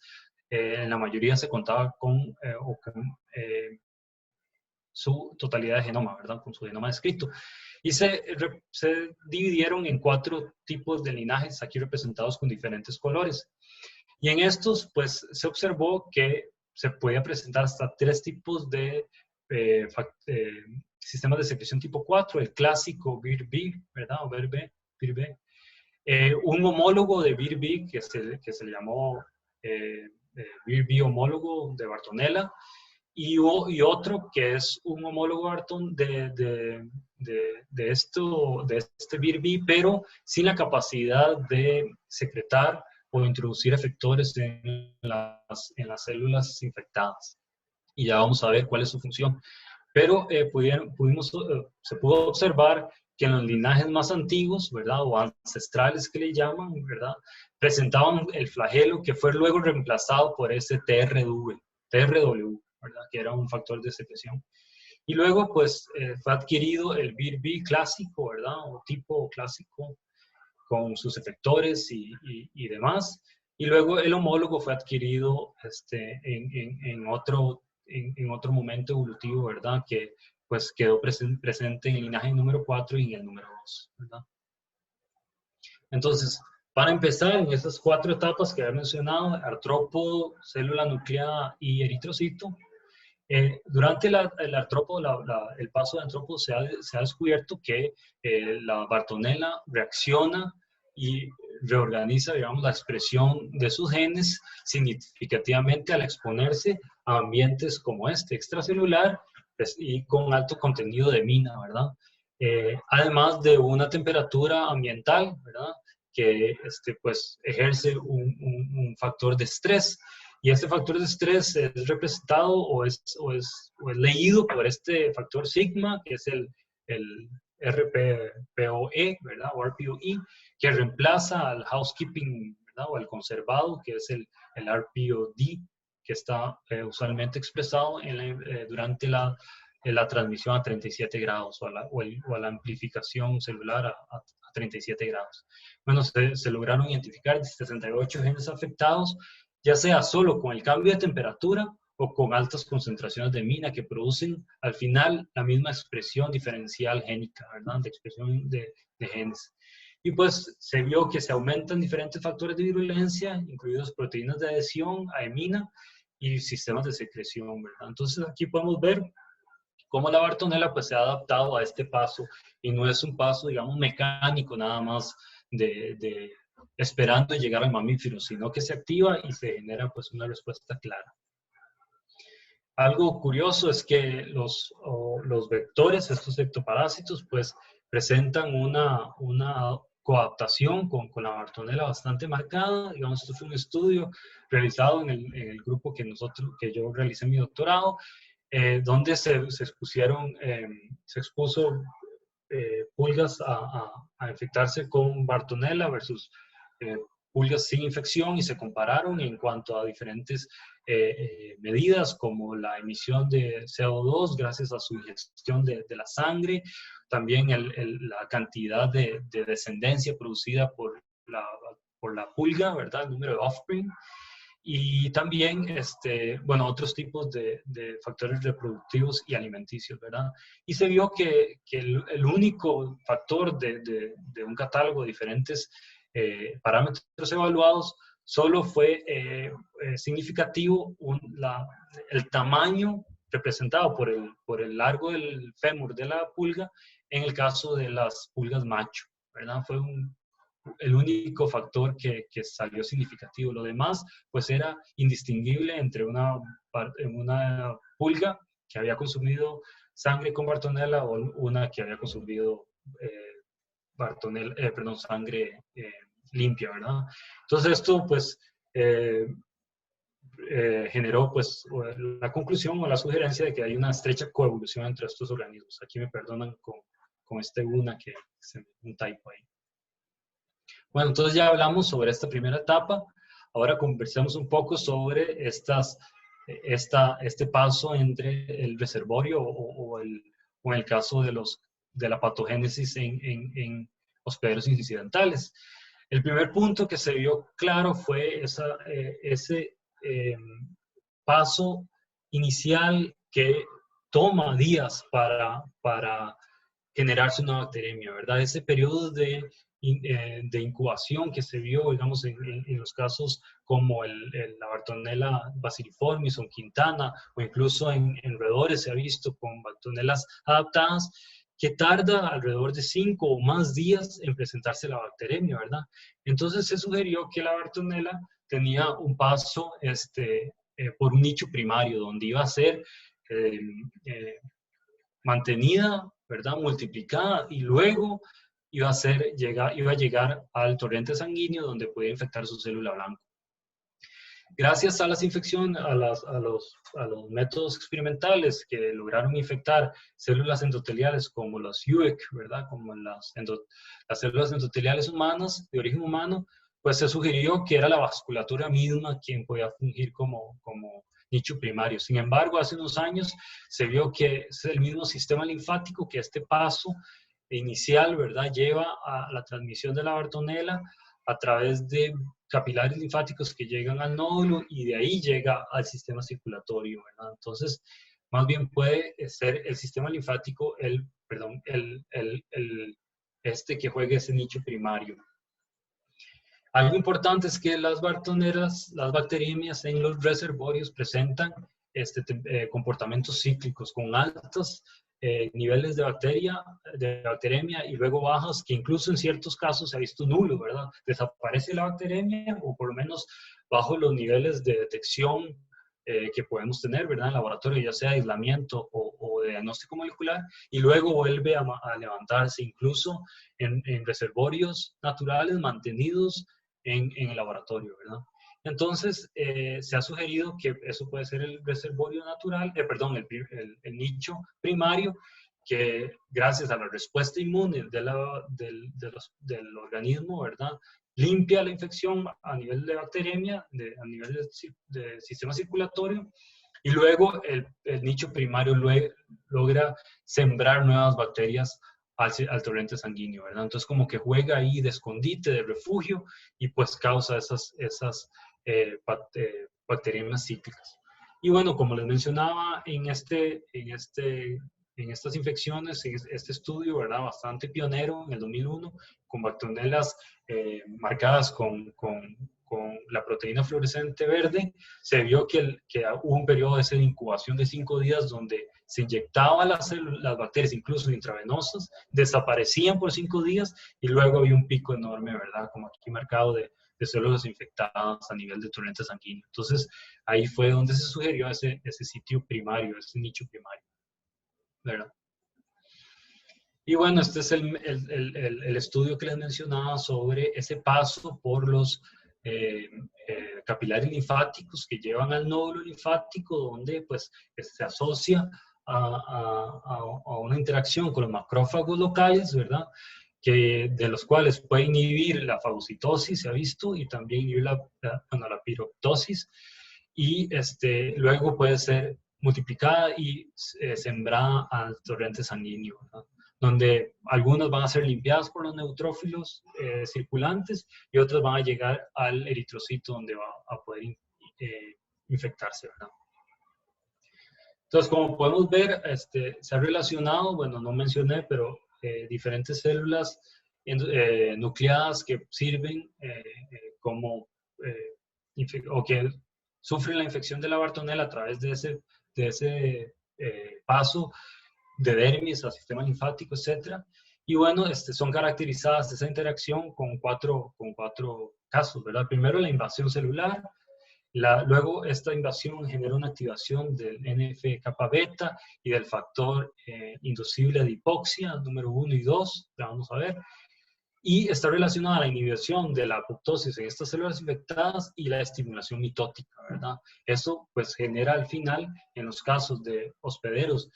Speaker 2: en la mayoría se contaba con su totalidad de genoma, ¿verdad? Con su genoma descrito. Y se dividieron en 4 tipos de linajes, aquí representados con diferentes colores. Y en estos, pues, se observó que se podía presentar hasta 3 tipos de sistemas de secreción tipo 4, el clásico BIR-B, ¿verdad? O BIR-B. Un homólogo de BIR-B que se le llamó BIR-B homólogo de Bartonella, y otro que es un homólogo Barton de este BIR-B, pero sin la capacidad de secretar o introducir efectores en las células infectadas. Y ya vamos a ver cuál es su función. Pero se pudo observar que en los linajes más antiguos, ¿verdad? O ancestrales que le llaman, ¿verdad? Presentaban el flagelo que fue luego reemplazado por ese TRW, ¿verdad? Que era un factor de secreción. Y luego, pues, fue adquirido el BIR-B clásico, ¿verdad? O tipo clásico, con sus efectores y demás. Y luego el homólogo fue adquirido en otro momento evolutivo, ¿verdad? Que pues quedó presente en el linaje número 4 y en el número 2, ¿verdad? Entonces, para empezar, en esas 4 etapas que había mencionado, artrópodo, célula nucleada y eritrocito, durante el artrópodo, el paso de artrópodo se ha descubierto que la Bartonella reacciona y reorganiza, digamos, la expresión de sus genes significativamente al exponerse a ambientes como este, extracelular, pues, y con alto contenido de mina, ¿verdad? Además de una temperatura ambiental, ¿verdad? Que pues, ejerce un factor de estrés. Y este factor de estrés es representado o es leído por este factor sigma, que es el RPOE, ¿verdad? O RPOE, que reemplaza al housekeeping, ¿verdad? O al conservado, que es el RPOD, que está usualmente expresado durante la transmisión a 37 grados o a la amplificación celular a 37 grados. Bueno, se lograron identificar 68 genes afectados, ya sea solo con el cambio de temperatura o con altas concentraciones de mina que producen al final la misma expresión diferencial génica, ¿verdad? De expresión de genes. Y pues se vio que se aumentan diferentes factores de virulencia, incluidos proteínas de adhesión, aemina y sistemas de secreción, ¿verdad? Entonces aquí podemos ver cómo la Bartonella pues se ha adaptado a este paso y no es un paso, digamos, mecánico nada más de esperando llegar al mamífero, sino que se activa y se genera pues una respuesta clara. Algo curioso es que los vectores, estos ectoparásitos, pues presentan una coadaptación con la Bartonella bastante marcada. Digamos, esto fue un estudio realizado en el grupo que yo realicé mi doctorado, donde se expuso pulgas a infectarse con Bartonella versus pulgas sin infección, y se compararon en cuanto a diferentes medidas como la emisión de CO2 gracias a su ingestión de la sangre, también la cantidad de descendencia producida por la pulga, ¿verdad? El número de offspring. Y también, bueno, otros tipos de factores reproductivos y alimenticios, ¿verdad? Y se vio que el único factor de un catálogo de diferentes parámetros evaluados solo fue significativo el tamaño representado por el largo del fémur de la pulga en el caso de las pulgas macho, ¿verdad? Fue el único factor que salió significativo. Lo demás, pues era indistinguible entre una pulga que había consumido sangre con Bartonella o una que había consumido sangre limpia, ¿verdad? Entonces esto, pues, generó, pues, la conclusión o la sugerencia de que hay una estrecha coevolución entre estos organismos. Aquí me perdonan con una que es un typo ahí. Bueno, entonces ya hablamos sobre esta primera etapa. Ahora conversemos un poco sobre este paso entre el reservorio o en el caso de la patogénesis en hospederos incidentales. El primer punto que se vio claro fue ese paso inicial que toma días para generarse una bacteremia, ¿verdad? Ese periodo de incubación que se vio, digamos, en los casos como la Bartonella bacilliformis o Quintana, o incluso en roedores se ha visto con Bartonellas adaptadas, que tarda alrededor de 5 o más días en presentarse la bacteremia, ¿verdad? Entonces se sugirió que la Bartonella tenía un paso por un nicho primario, donde iba a ser mantenida, ¿verdad? Multiplicada, y luego iba a llegar al torrente sanguíneo donde podía infectar su célula blanca. Gracias a las infecciones, a los métodos experimentales que lograron infectar células endoteliales como las UEC, ¿verdad? Como las células endoteliales humanas, de origen humano, pues se sugirió que era la vasculatura misma quien podía fungir como nicho primario. Sin embargo, hace unos años se vio que es el mismo sistema linfático que este paso inicial, ¿verdad?, lleva a la transmisión de la Bartonella a través de capilares linfáticos que llegan al nódulo y de ahí llega al sistema circulatorio, ¿verdad? Entonces, más bien puede ser el sistema linfático que juegue ese nicho primario. Algo importante es que las Bartonellas, las bacteriemias en los reservorios presentan comportamientos cíclicos con altos niveles de bacteremia y luego bajas, que incluso en ciertos casos se ha visto nulo, ¿verdad? Desaparece la bacteremia o por lo menos bajo los niveles de detección que podemos tener, ¿verdad? En laboratorio, ya sea aislamiento o de diagnóstico molecular, y luego vuelve a levantarse incluso en reservorios naturales mantenidos en el laboratorio, ¿verdad? Entonces, se ha sugerido que eso puede ser el reservorio natural, el nicho primario, que gracias a la respuesta inmune del organismo, ¿verdad?, limpia la infección a nivel de bacteremia, a nivel de sistema circulatorio, y luego el nicho primario logra sembrar nuevas bacterias al torrente sanguíneo, ¿verdad? Entonces como que juega ahí de escondite, de refugio, y pues causa esas bacterias cíclicas. Y bueno, como les mencionaba, en estas infecciones, este estudio, ¿verdad?, bastante pionero en el 2001, con Bartonellas marcadas con la proteína fluorescente verde, se vio que hubo un periodo de incubación de 5 días donde se inyectaban las bacterias, incluso intravenosas, desaparecían por 5 días y luego había un pico enorme, ¿verdad? Como aquí marcado de células infectadas a nivel de torrente sanguíneo. Entonces, ahí fue donde se sugirió ese sitio primario, ese nicho primario, ¿verdad? Y bueno, este es el estudio que les mencionaba sobre ese paso por los capilares linfáticos que llevan al nódulo linfático, donde pues se asocia a una interacción con los macrófagos locales, ¿verdad? De los cuales puede inhibir la fagocitosis, se ha visto, y también inhibir la piroptosis, y luego puede ser multiplicada y sembrada al torrente sanguíneo, ¿verdad? Donde algunas van a ser limpiadas por los neutrófilos circulantes y otras van a llegar al eritrocito donde va a poder infectarse, ¿verdad? Entonces, como podemos ver, se ha relacionado, bueno, no mencioné, pero diferentes células nucleadas que sirven como, o que sufren la infección de la Bartonella a través de ese paso de dermis al sistema linfático, etc. Y bueno, son caracterizadas esa interacción con cuatro casos, ¿verdad? Primero, la invasión celular. Luego, esta invasión genera una activación del NF-kappa beta y del factor inducible de hipoxia, número 1 y 2, la vamos a ver. Y está relacionada a la inhibición de la apoptosis en estas células infectadas y la estimulación mitótica, ¿verdad? Eso, pues, genera al final, en los casos de hospederos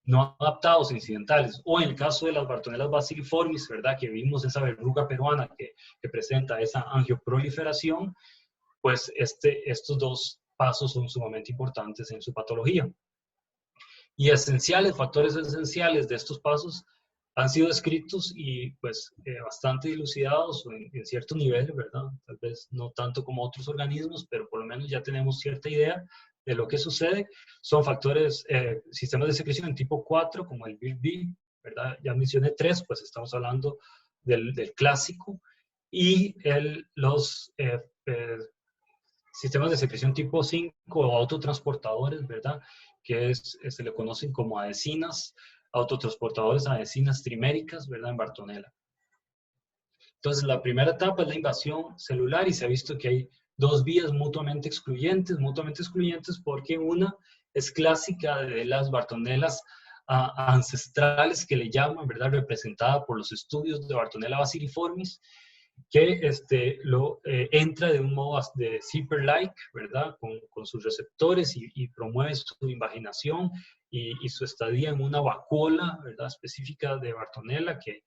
Speaker 2: no adaptados incidentales, o en el caso de las Bartonellas bacilliformis, ¿verdad? Que vimos esa verruga peruana que presenta esa angioproliferación, pues estos dos pasos son sumamente importantes en su patología. Y factores esenciales de estos pasos han sido descritos y pues bastante dilucidados en cierto nivel, ¿verdad? Tal vez no tanto como otros organismos, pero por lo menos ya tenemos cierta idea de lo que sucede. Son factores, sistemas de secreción tipo 4, como el BIRB, ¿verdad? Ya mencioné 3, pues estamos hablando del clásico. Y los sistemas de secreción tipo 5 o autotransportadores, ¿verdad? Que se le conocen como adhesinas, autotransportadores adhesinas triméricas, ¿verdad? En Bartonella. Entonces, la primera etapa es la invasión celular y se ha visto que hay dos vías mutuamente excluyentes porque una es clásica de las Bartonellas ancestrales que le llaman, ¿verdad? Representada por los estudios de Bartonella bacilliformis, que entra de un modo de zipper-like, ¿verdad? Con sus receptores y promueve su invaginación y su estadía en una vacuola, ¿verdad? Específica de Bartonella que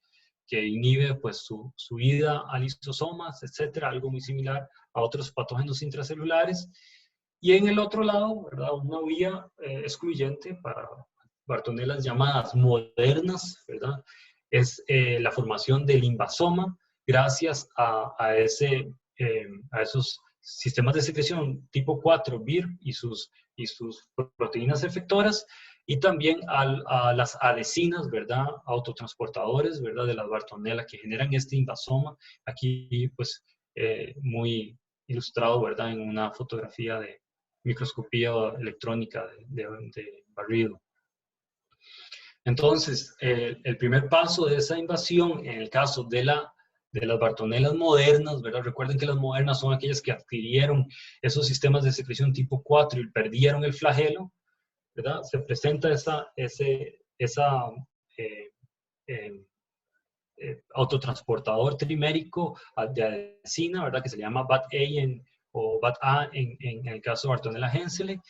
Speaker 2: inhibe pues su ida a lisosomas, etcétera, algo muy similar a otros patógenos intracelulares. Y en el otro lado, ¿verdad? Una vía excluyente para Bartonellas llamadas modernas, ¿verdad? Es la formación del invasoma, gracias a esos sistemas de secreción tipo 4, BIRB, y sus proteínas efectoras, y también a las adhesinas, ¿verdad? Autotransportadores, ¿verdad? De las Bartonella que generan este invasoma. Aquí, pues, muy ilustrado, ¿verdad? En una fotografía de microscopía electrónica de barrido. Entonces, el primer paso de esa invasión, en el caso de las Bartonellas modernas, ¿verdad? Recuerden que las modernas son aquellas que adquirieron esos sistemas de secreción tipo 4 y perdieron el flagelo, ¿verdad? Se presenta autotransportador trimérico de adhesina, ¿verdad? Que se llama BAT-A o BAT-A en el caso de Bartonella henselae,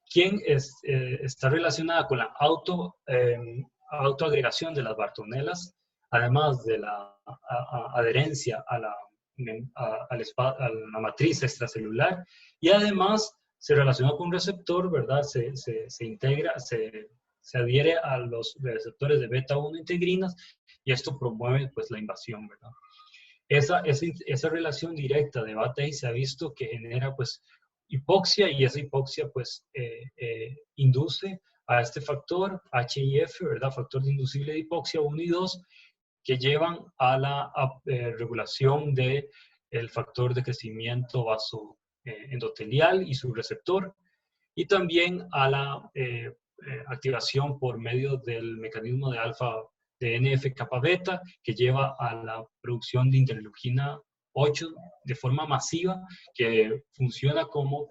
Speaker 2: quien está relacionada con la autoagregación de las Bartonellas, además de la adherencia a la matriz extracelular, y además se relaciona con un receptor, ¿verdad? Se integra, se adhiere a los receptores de beta-1 integrinas, y esto promueve pues la invasión, ¿verdad? Esa relación directa de BAT-A se ha visto que genera pues hipoxia, y esa hipoxia pues induce a este factor HIF, ¿verdad? Factor de inducible de hipoxia 1 y 2, que llevan a la regulación de el factor de crecimiento endotelial y su receptor, y también a la activación por medio del mecanismo de NF-kappa beta, que lleva a la producción de interleuquina 8 de forma masiva, que funciona como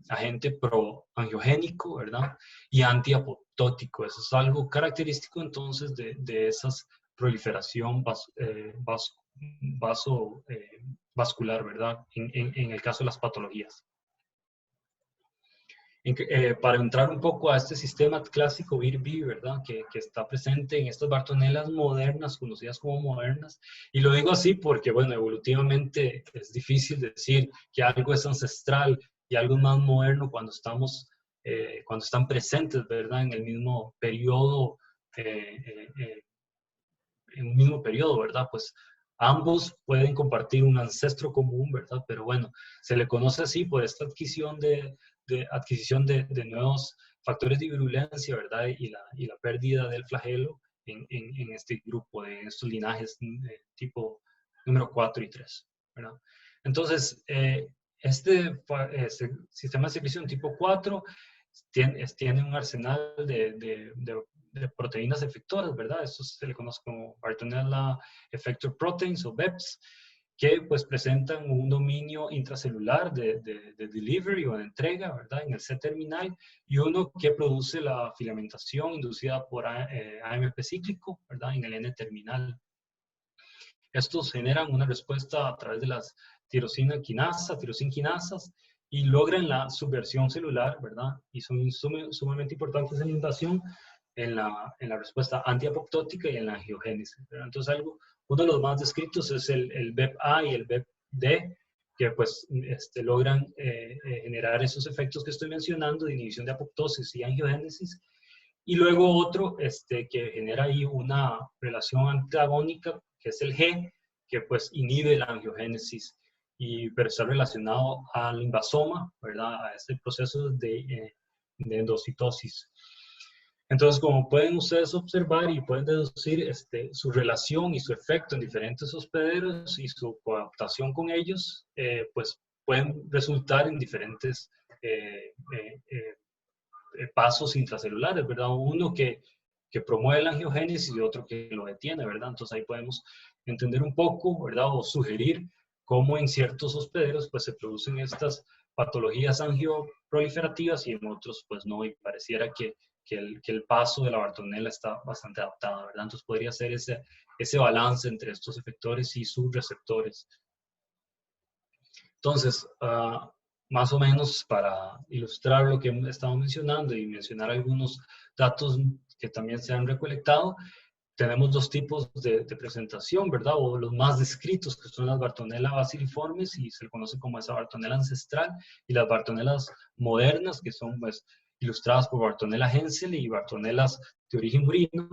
Speaker 2: agente proangiogénico, ¿verdad? Y antiapoptótico. Eso es algo característico entonces de esas proliferación vascular, ¿verdad? En el caso de las patologías. Para entrar un poco a este sistema clásico VIR-B, ¿verdad? Que está presente en estas bartonelas modernas, conocidas como modernas. Y lo digo así porque, bueno, evolutivamente es difícil decir que algo es ancestral y algo más moderno cuando están presentes, ¿verdad? En el mismo periodo, en un mismo periodo, ¿verdad? Pues ambos pueden compartir un ancestro común, ¿verdad? Pero bueno, se le conoce así por esta adquisición de nuevos factores de virulencia, ¿verdad? Y la pérdida del flagelo en este grupo, en estos linajes tipo número 4 y 3, ¿verdad? Entonces, este sistema de secreción tipo 4 tiene un arsenal de proteínas efectoras, ¿verdad? Esto se le conoce como Bartonella Effector Proteins o BEPs, que pues presentan un dominio intracelular de delivery o de entrega, ¿verdad? En el C-terminal, y uno que produce la filamentación inducida por AMP cíclico, ¿verdad? En el N-terminal. Estos generan una respuesta a través de las tirosina quinasas, y logran la subversión celular, ¿verdad? Y son sumamente importantes en la invasión, en la respuesta antiapoptótica y en la angiogénesis, ¿verdad? Entonces, uno de los más descritos es el BEP-A y el BEP-D, que pues logran generar esos efectos que estoy mencionando de inhibición de apoptosis y angiogénesis. Y luego otro que genera ahí una relación antagónica, que es el G, que pues inhibe la angiogénesis, pero está relacionado al invasoma, ¿verdad? A este proceso de endocitosis. Entonces, como pueden ustedes observar y pueden deducir, su relación y su efecto en diferentes hospederos y su coadaptación con ellos, pues pueden resultar en diferentes pasos intracelulares, ¿verdad? Uno que promueve la angiogénesis y otro que lo detiene, ¿verdad? Entonces ahí podemos entender un poco, ¿verdad? O sugerir cómo en ciertos hospederos pues se producen estas patologías angioproliferativas y en otros pues no, y pareciera que el paso de la Bartonella está bastante adaptado, ¿verdad? Entonces podría ser ese balance entre estos efectores y sus receptores. Entonces, más o menos para ilustrar lo que estamos mencionando y mencionar algunos datos que también se han recolectado, tenemos dos tipos de presentación, ¿verdad? O los más descritos, que son las Bartonella bacilliformes, y se le conoce como esa Bartonella ancestral, y las Bartonellas modernas, que son pues ilustradas por Bartonella hensel y Bartonellas de origen murino,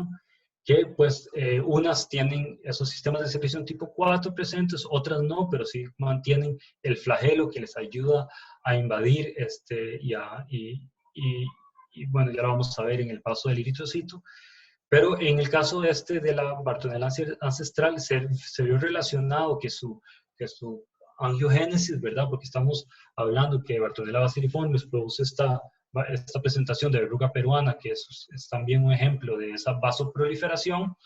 Speaker 2: que pues unas tienen esos sistemas de secreción tipo 4 presentes, otras no, pero sí mantienen el flagelo que les ayuda a invadir y bueno, ya lo vamos a ver en el paso del eritrocito. Pero en el caso de la Bartonella ancestral se vio relacionado que su angiogénesis, ¿verdad? Porque estamos hablando que Bartonella bacilliformes produce esta presentación de verruga peruana, que es también un ejemplo de esa vasoproliferación,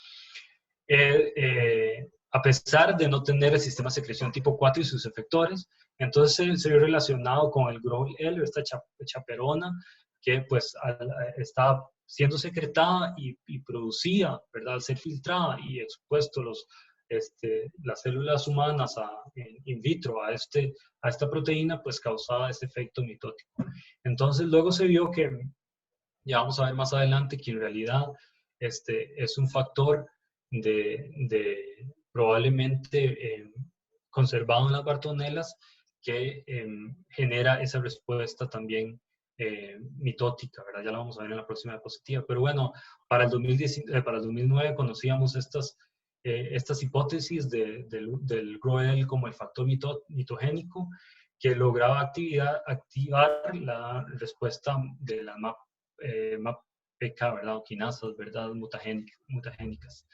Speaker 2: a pesar de no tener el sistema de secreción tipo 4 y sus efectores. Entonces se vio relacionado con el Grohl-L, esta chaperona, que pues estaba siendo secretada y producía, ¿verdad? Al ser filtrada y expuesto las células humanas in vitro a esta proteína, pues causaba ese efecto mitótico. Entonces luego se vio que, ya vamos a ver más adelante, que en realidad es un factor probablemente conservado en las bartonelas que genera esa respuesta también mitótica, ¿verdad? Ya lo vamos a ver en la próxima diapositiva. Pero bueno, para el 2009 conocíamos estas hipótesis del GROEL como el factor mitogénico que lograba activar la respuesta de las MAPK, ¿verdad? O quinasas, ¿verdad? Mutagénicas.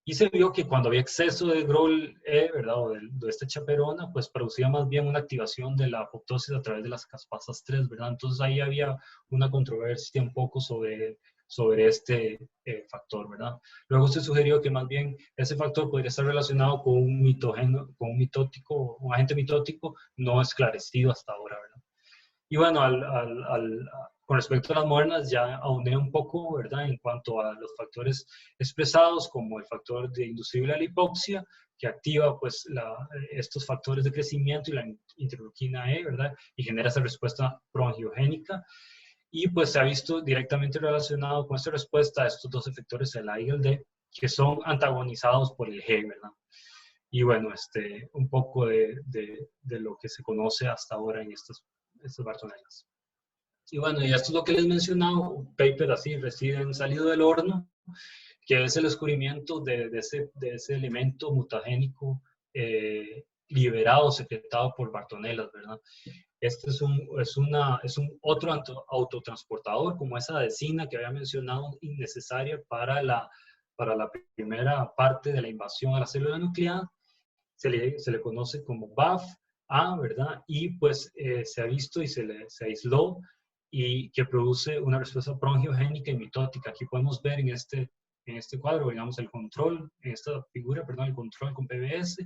Speaker 2: Y se vio que cuando había exceso de GROL-E, ¿verdad? O de esta chaperona, pues producía más bien una activación de la apoptosis a través de las caspasas 3, ¿verdad? Entonces ahí había una controversia un poco sobre este factor, ¿verdad? Luego se sugirió que más bien ese factor podría estar relacionado con un mitógeno, con un mitótico, un agente mitótico no esclarecido hasta ahora, ¿verdad? Y bueno, con respecto a las modernas, ya ahondé un poco, ¿verdad? En cuanto a los factores expresados, como el factor de inducible a la hipoxia, que activa pues estos factores de crecimiento y la interleuquina E, ¿verdad? Y genera esa respuesta proangiogénica. Y pues se ha visto directamente relacionado con esta respuesta a estos dos efectores, el A y el D, que son antagonizados por el G, ¿verdad? Y bueno, un poco de lo que se conoce hasta ahora en estas bartonelas. Y bueno, y esto es lo que les he mencionado, un paper así recién salido del horno, que es el descubrimiento de ese elemento mutagénico liberado, secretado por bartonelas, ¿verdad? Este es un otro autotransportador, como esa adesina que había mencionado, innecesaria para la primera parte de la invasión a la célula nucleada. Se le conoce como BAF-A, ¿verdad? Y pues se ha visto y se aisló y que produce una respuesta proangiogénica y mitótica. Aquí podemos ver en este cuadro, digamos, el control, en esta figura, perdón, el control con PBS,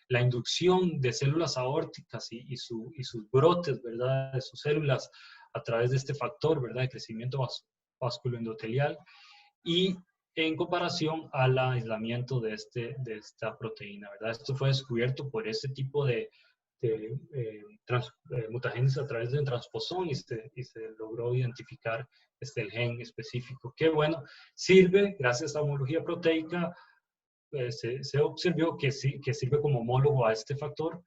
Speaker 2: la inducción de células aórticas y sus brotes, ¿verdad?, de sus células a través de este factor, ¿verdad?, de crecimiento vasculoendotelial, y en comparación al aislamiento de esta proteína, ¿verdad? Esto fue descubierto por ese tipo de mutagénesis a través de un transposón y se logró identificar el gen específico, que bueno, sirve, gracias a homología proteica, se observó que sirve como homólogo a este factor,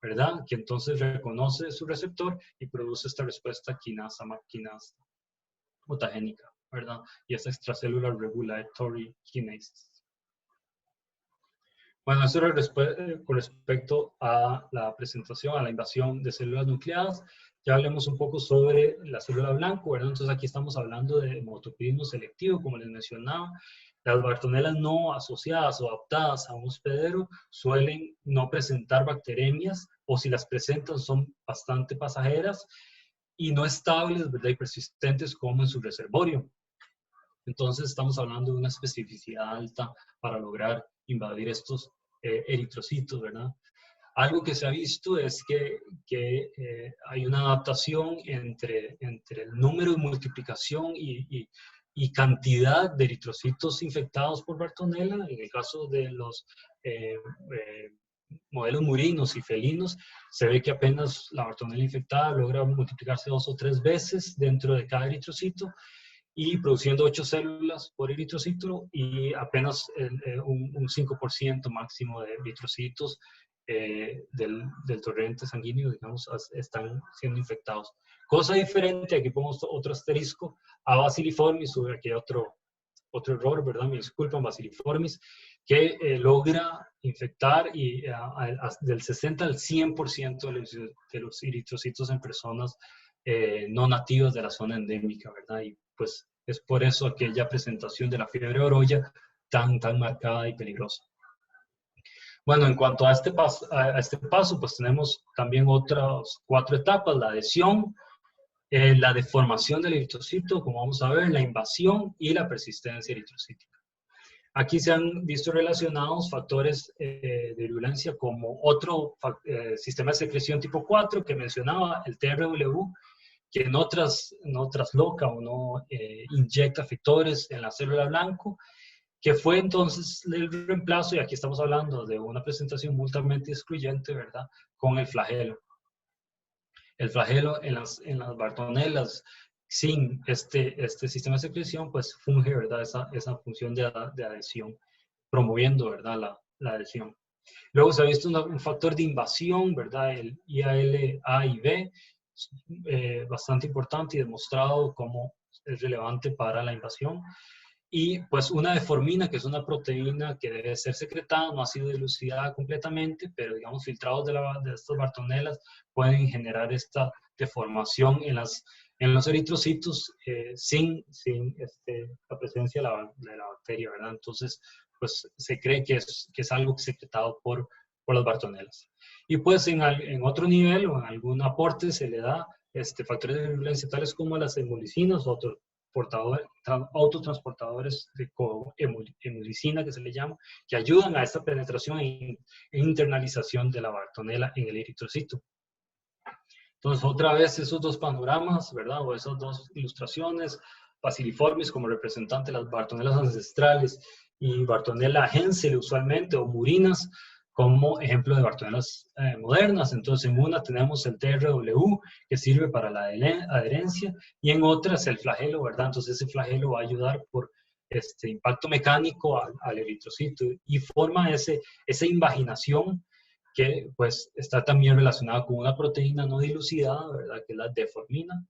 Speaker 2: ¿verdad? Que entonces reconoce su receptor y produce esta respuesta quinasa mutagénica, ¿verdad? Y esta extracellular regulatory kinase. Bueno, eso era con respecto a la presentación, a la invasión de células nucleadas. Ya hablemos un poco sobre la célula blanco, ¿verdad? Entonces aquí estamos hablando de hematopoietismo selectivo, como les mencionaba. Las bartonelas no asociadas o adaptadas a un hospedero suelen no presentar bacteremias, o si las presentan son bastante pasajeras y no estables, ¿verdad?, y persistentes como en su reservorio. Entonces estamos hablando de una especificidad alta para lograr invadir estos eritrocitos, ¿verdad? Algo que se ha visto es que hay una adaptación entre el número de multiplicación y cantidad de eritrocitos infectados por Bartonella. En el caso de los modelos murinos y felinos, se ve que apenas la Bartonella infectada logra multiplicarse 2 o 3 veces dentro de cada eritrocito, y produciendo 8 células por eritrocito y apenas un 5% máximo de eritrocitos del torrente sanguíneo, digamos, están siendo infectados. Cosa diferente, aquí ponemos otro asterisco, a Bacilliformis, o aquí hay otro error, ¿verdad? Me disculpan, Bacilliformis, que logra infectar del 60 al 100% de los eritrocitos en personas no nativas de la zona endémica, ¿verdad? Y pues es por eso aquella presentación de la fiebre orolla tan marcada y peligrosa. Bueno, en cuanto a este paso, pues tenemos también otras 4 etapas: la adhesión, la deformación del eritrocito, como vamos a ver, la invasión y la persistencia eritrocítica. Aquí se han visto relacionados factores de virulencia como otro sistema de secreción tipo 4 que mencionaba, el TRW, que no trasloca o no inyecta efectores en la célula blanco, que fue entonces el reemplazo, y aquí estamos hablando de una presentación multamente excluyente, ¿verdad?, con el flagelo. El flagelo en las bartonelas sin este sistema de secreción, pues funge, ¿verdad?, esa función de adhesión, promoviendo, ¿verdad?, la adhesión. Luego se ha visto un factor de invasión, ¿verdad?, el IAL-A y B, bastante importante y demostrado como es relevante para la invasión. Y pues una deformina, que es una proteína que debe ser secretada, no ha sido dilucidada completamente, pero digamos filtrados de estas bartonelas pueden generar esta deformación en los eritrocitos sin la presencia de la bacteria, ¿verdad? Entonces pues se cree que es algo secretado por las bartonelas. Y pues en otro nivel o en algún aporte se le da factores de virulencia tales como las hemolicinas o autotransportadores de hemolicina, que se le llama, que ayudan a esta penetración e internalización de la bartonela en el eritrocito. Entonces, otra vez, esos dos panoramas, ¿verdad? O esas dos ilustraciones, Bacilliformis como representante de las bartonelas ancestrales y Bartonella hensel usualmente, o murinas, como ejemplo de bartonelas modernas. Entonces, en una tenemos el TRW, que sirve para la adherencia, y en otras el flagelo, ¿verdad? Entonces, ese flagelo va a ayudar por impacto mecánico al eritrocito y forma esa invaginación que pues está también relacionada con una proteína no dilucidada, ¿verdad? Que es la deformina.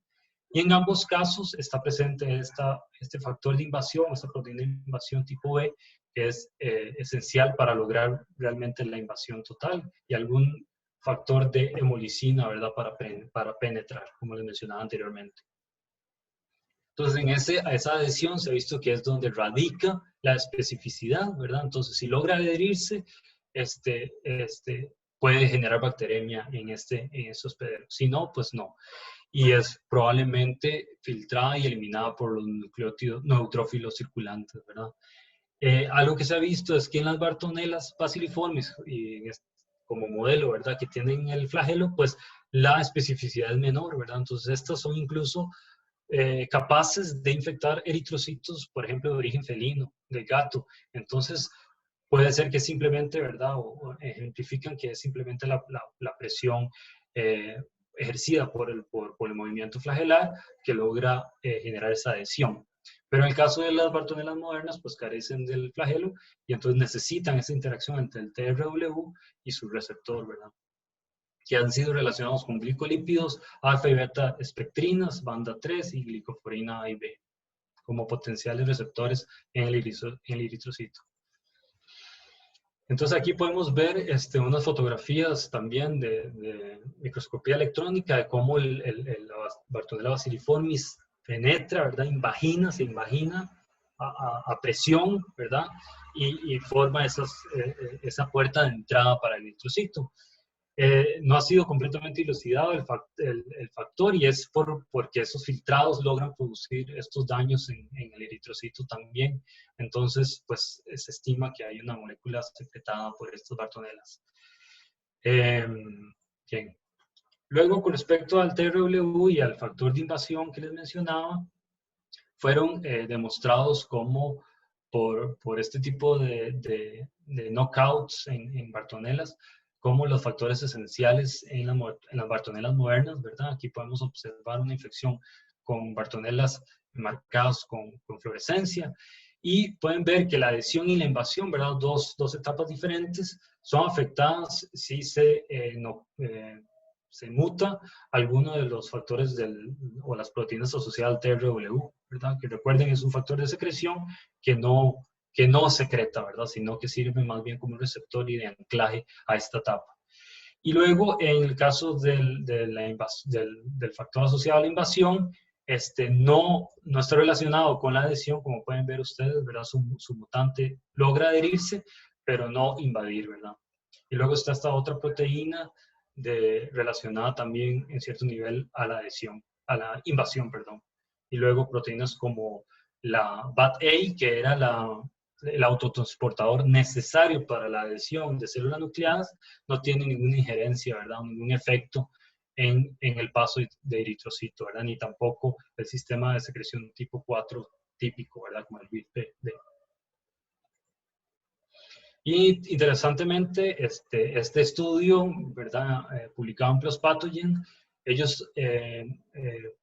Speaker 2: Y en ambos casos está presente este factor de invasión, esta proteína de invasión tipo B, que es esencial para lograr realmente la invasión total, y algún factor de hemolicina, ¿verdad? Para penetrar, como les mencionaba anteriormente. Entonces, a esa adhesión se ha visto que es donde radica la especificidad, ¿verdad? Entonces, si logra adherirse, puede generar bacteremia en esos hospederos. Si no, pues no. Y es probablemente filtrada y eliminada por los nucleótidos neutrófilos circulantes, ¿verdad? Algo que se ha visto es que en las bartonelas bacilliformis, como modelo, ¿verdad? Que tienen el flagelo, pues la especificidad es menor, ¿verdad? Entonces, estas son incluso capaces de infectar eritrocitos, por ejemplo, de origen felino, del gato. Entonces, puede ser que simplemente, ¿verdad? O ejemplifican que es simplemente la presión ejercida por el movimiento flagelar que logra generar esa adhesión. Pero en el caso de las bartonelas modernas, pues carecen del flagelo y entonces necesitan esa interacción entre el TRW y su receptor, ¿verdad? Que han sido relacionados con glicolípidos, alfa y beta espectrinas, banda 3 y glicoforina A y B, como potenciales receptores en el eritrocito. Entonces aquí podemos ver unas fotografías también de microscopía electrónica de cómo la Bartonella bacilliformis penetra, ¿verdad? Se invagina a presión, ¿verdad? Y forma esa puerta de entrada para el eritrocito. No ha sido completamente dilucidado el factor y es porque esos filtrados logran producir estos daños en el eritrocito también. Entonces, pues se estima que hay una molécula secretada por estas bartonelas. Bien. Luego, con respecto al TRW y al factor de invasión que les mencionaba, fueron demostrados como por este tipo de knockouts en bartonelas, como los factores esenciales en las bartonelas modernas, ¿verdad? Aquí podemos observar una infección con bartonelas marcadas con fluorescencia y pueden ver que la adhesión y la invasión, ¿verdad? Dos etapas diferentes, son afectadas si se muta alguno de los factores o las proteínas asociadas al TRW, ¿verdad? Que recuerden es un factor de secreción que no secreta, ¿verdad? Sino que sirve más bien como un receptor y de anclaje a esta etapa. Y luego, en el caso del factor asociado a la invasión, no está relacionado con la adhesión, como pueden ver ustedes, ¿verdad? Su mutante logra adherirse, pero no invadir, ¿verdad? Y luego está esta otra proteína relacionada también en cierto nivel a la invasión, perdón. Y luego proteínas como la BAT-A, que era el autotransportador necesario para la adhesión de células nucleadas, no tiene ninguna injerencia, ¿verdad? Ningún efecto en el paso de eritrocito, ¿verdad? Ni tampoco el sistema de secreción tipo 4 típico, ¿verdad? Como el BID-PD. Y interesantemente, este estudio, ¿verdad? Publicado en PLOS Pathogen, ellos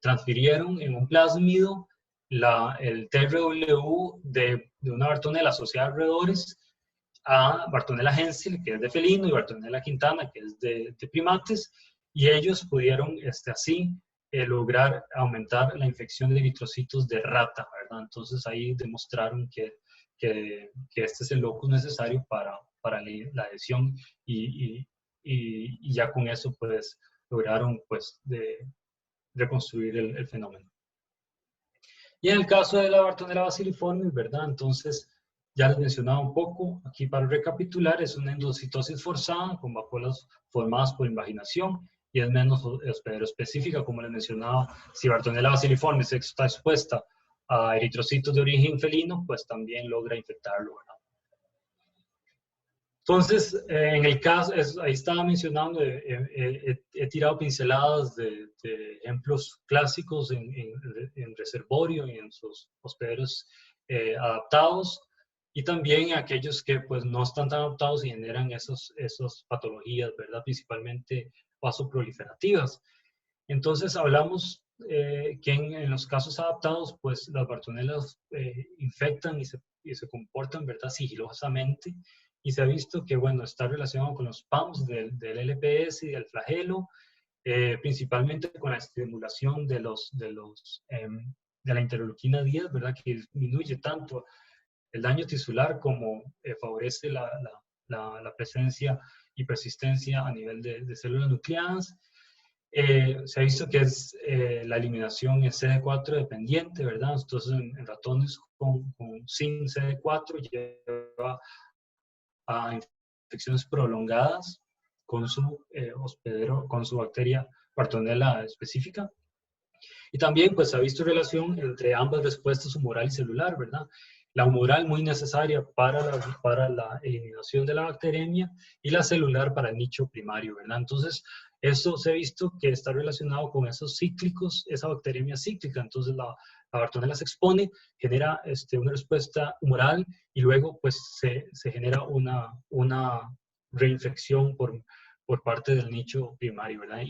Speaker 2: transfirieron en un plásmido el TRW de una bartonela asociada a roedores a Bartonella hensel, que es de felino, y Bartonella quintana, que es de primates, y ellos pudieron así lograr aumentar la infección de eritrocitos de rata, ¿verdad? Entonces ahí demostraron que este es el locus necesario para la adhesión y ya con eso pues lograron pues reconstruir el fenómeno. Y en el caso de la Bartonella bacilliformis, ¿verdad? Entonces Ya les mencionaba un poco, aquí para recapitular, es una endocitosis forzada con vacuolas formadas por invaginación y es menos hospedero específica, como les mencionaba. Si Bartonella baciliformis está expuesta a eritrocitos de origen felino, pues también logra infectarlo, ¿verdad? Entonces, en el caso, ahí estaba mencionando, he tirado pinceladas de ejemplos clásicos en reservorio y en sus hospederos adaptados, y también aquellos que pues no están tan adaptados y generan esas patologías, ¿verdad? Principalmente vasoproliferativas. Entonces, hablamos que en los casos adaptados, pues las bartonelas infectan y se comportan, ¿verdad? Sigilosamente. Y se ha visto que, bueno, está relacionado con los PAMs del LPS y del flagelo, principalmente con la estimulación de la interleuquina 10, ¿verdad? Que disminuye tanto el daño tisular como favorece la presencia y persistencia a nivel de células nucleadas. Se ha visto que la eliminación es CD4 dependiente, ¿verdad? Entonces, en ratones sin CD4 lleva a infecciones prolongadas con su hospedero, con su bacteria Bartonella específica. Y también pues se ha visto relación entre ambas respuestas humoral y celular, ¿verdad? La humoral muy necesaria para la eliminación de la bacteremia y la celular para el nicho primario, ¿verdad? Entonces, eso se ha visto que está relacionado con esos cíclicos, esa bacteremia cíclica. Entonces, la Bartonella se expone, genera una respuesta humoral y luego pues se genera una reinfección por parte del nicho primario, ¿verdad?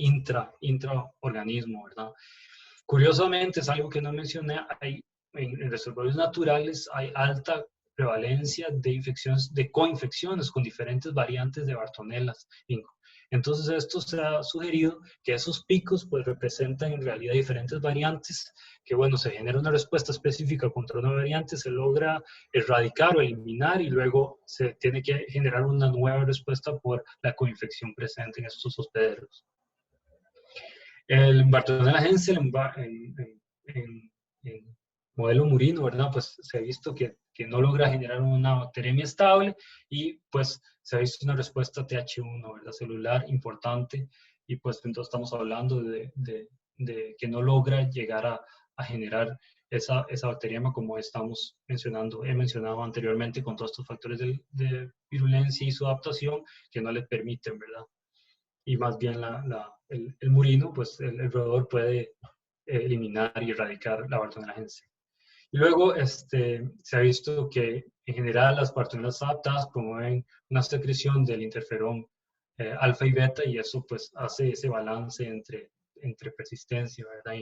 Speaker 2: Intraorganismo, ¿verdad? Curiosamente, es algo que no mencioné, en reservorios naturales hay alta prevalencia de infecciones, de coinfecciones con diferentes variantes de Bartonellas. Entonces, esto se ha sugerido que esos picos pues representan en realidad diferentes variantes, que bueno, se genera una respuesta específica contra una variante, se logra erradicar o eliminar y luego se tiene que generar una nueva respuesta por la coinfección presente en estos hospederos. El Bartonella Hensel en modelo murino, ¿verdad? Pues se ha visto que no logra generar una bacteremia estable y pues se ha visto una respuesta TH1, ¿verdad? Celular importante y pues entonces estamos hablando de que no logra llegar a generar esa bacteriemia como estamos mencionando, he mencionado anteriormente con todos estos factores de virulencia y su adaptación que no le permiten, ¿verdad? Y más bien el murino, pues el roedor puede eliminar y erradicar la Bartonella hensel. Y luego se ha visto que en general las Bartonellas adaptadas promueven una secreción del interferón alfa y beta y eso pues hace ese balance entre persistencia, ¿verdad?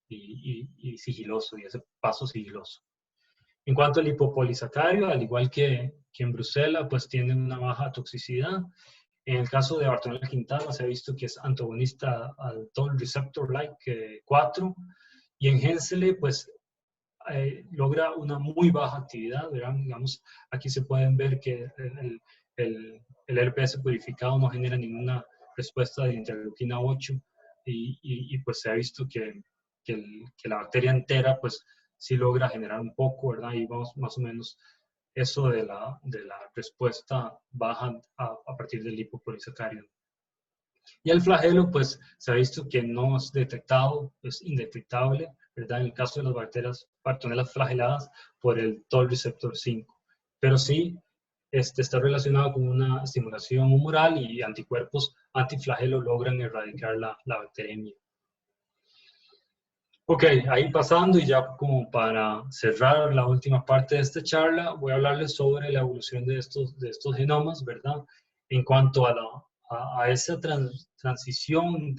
Speaker 2: Y sigiloso, y ese paso sigiloso. En cuanto al lipopolisacario, al igual que en Bruselas, pues tienen una baja toxicidad. En el caso de Bartonella quintana se ha visto que es antagonista al toll receptor like 4 y en Hensele pues logra una muy baja actividad, ¿verdad? Digamos, aquí se pueden ver que el RPS purificado no genera ninguna respuesta de interleuquina 8 y pues se ha visto que la bacteria entera pues sí logra generar un poco, ¿verdad? Y vamos más o menos eso de la respuesta baja a partir del lipopolisacárido. Y el flagelo, pues se ha visto que no es detectado, es indetectable, ¿verdad? En el caso de las bacterias Bartonellas flageladas por el toll receptor 5. Pero sí está relacionado con una estimulación humoral y anticuerpos antiflagelo logran erradicar la bacteremia. Ok, ahí pasando y ya como para cerrar la última parte de esta charla, voy a hablarles sobre la evolución de estos genomas, ¿verdad? En cuanto a esa transición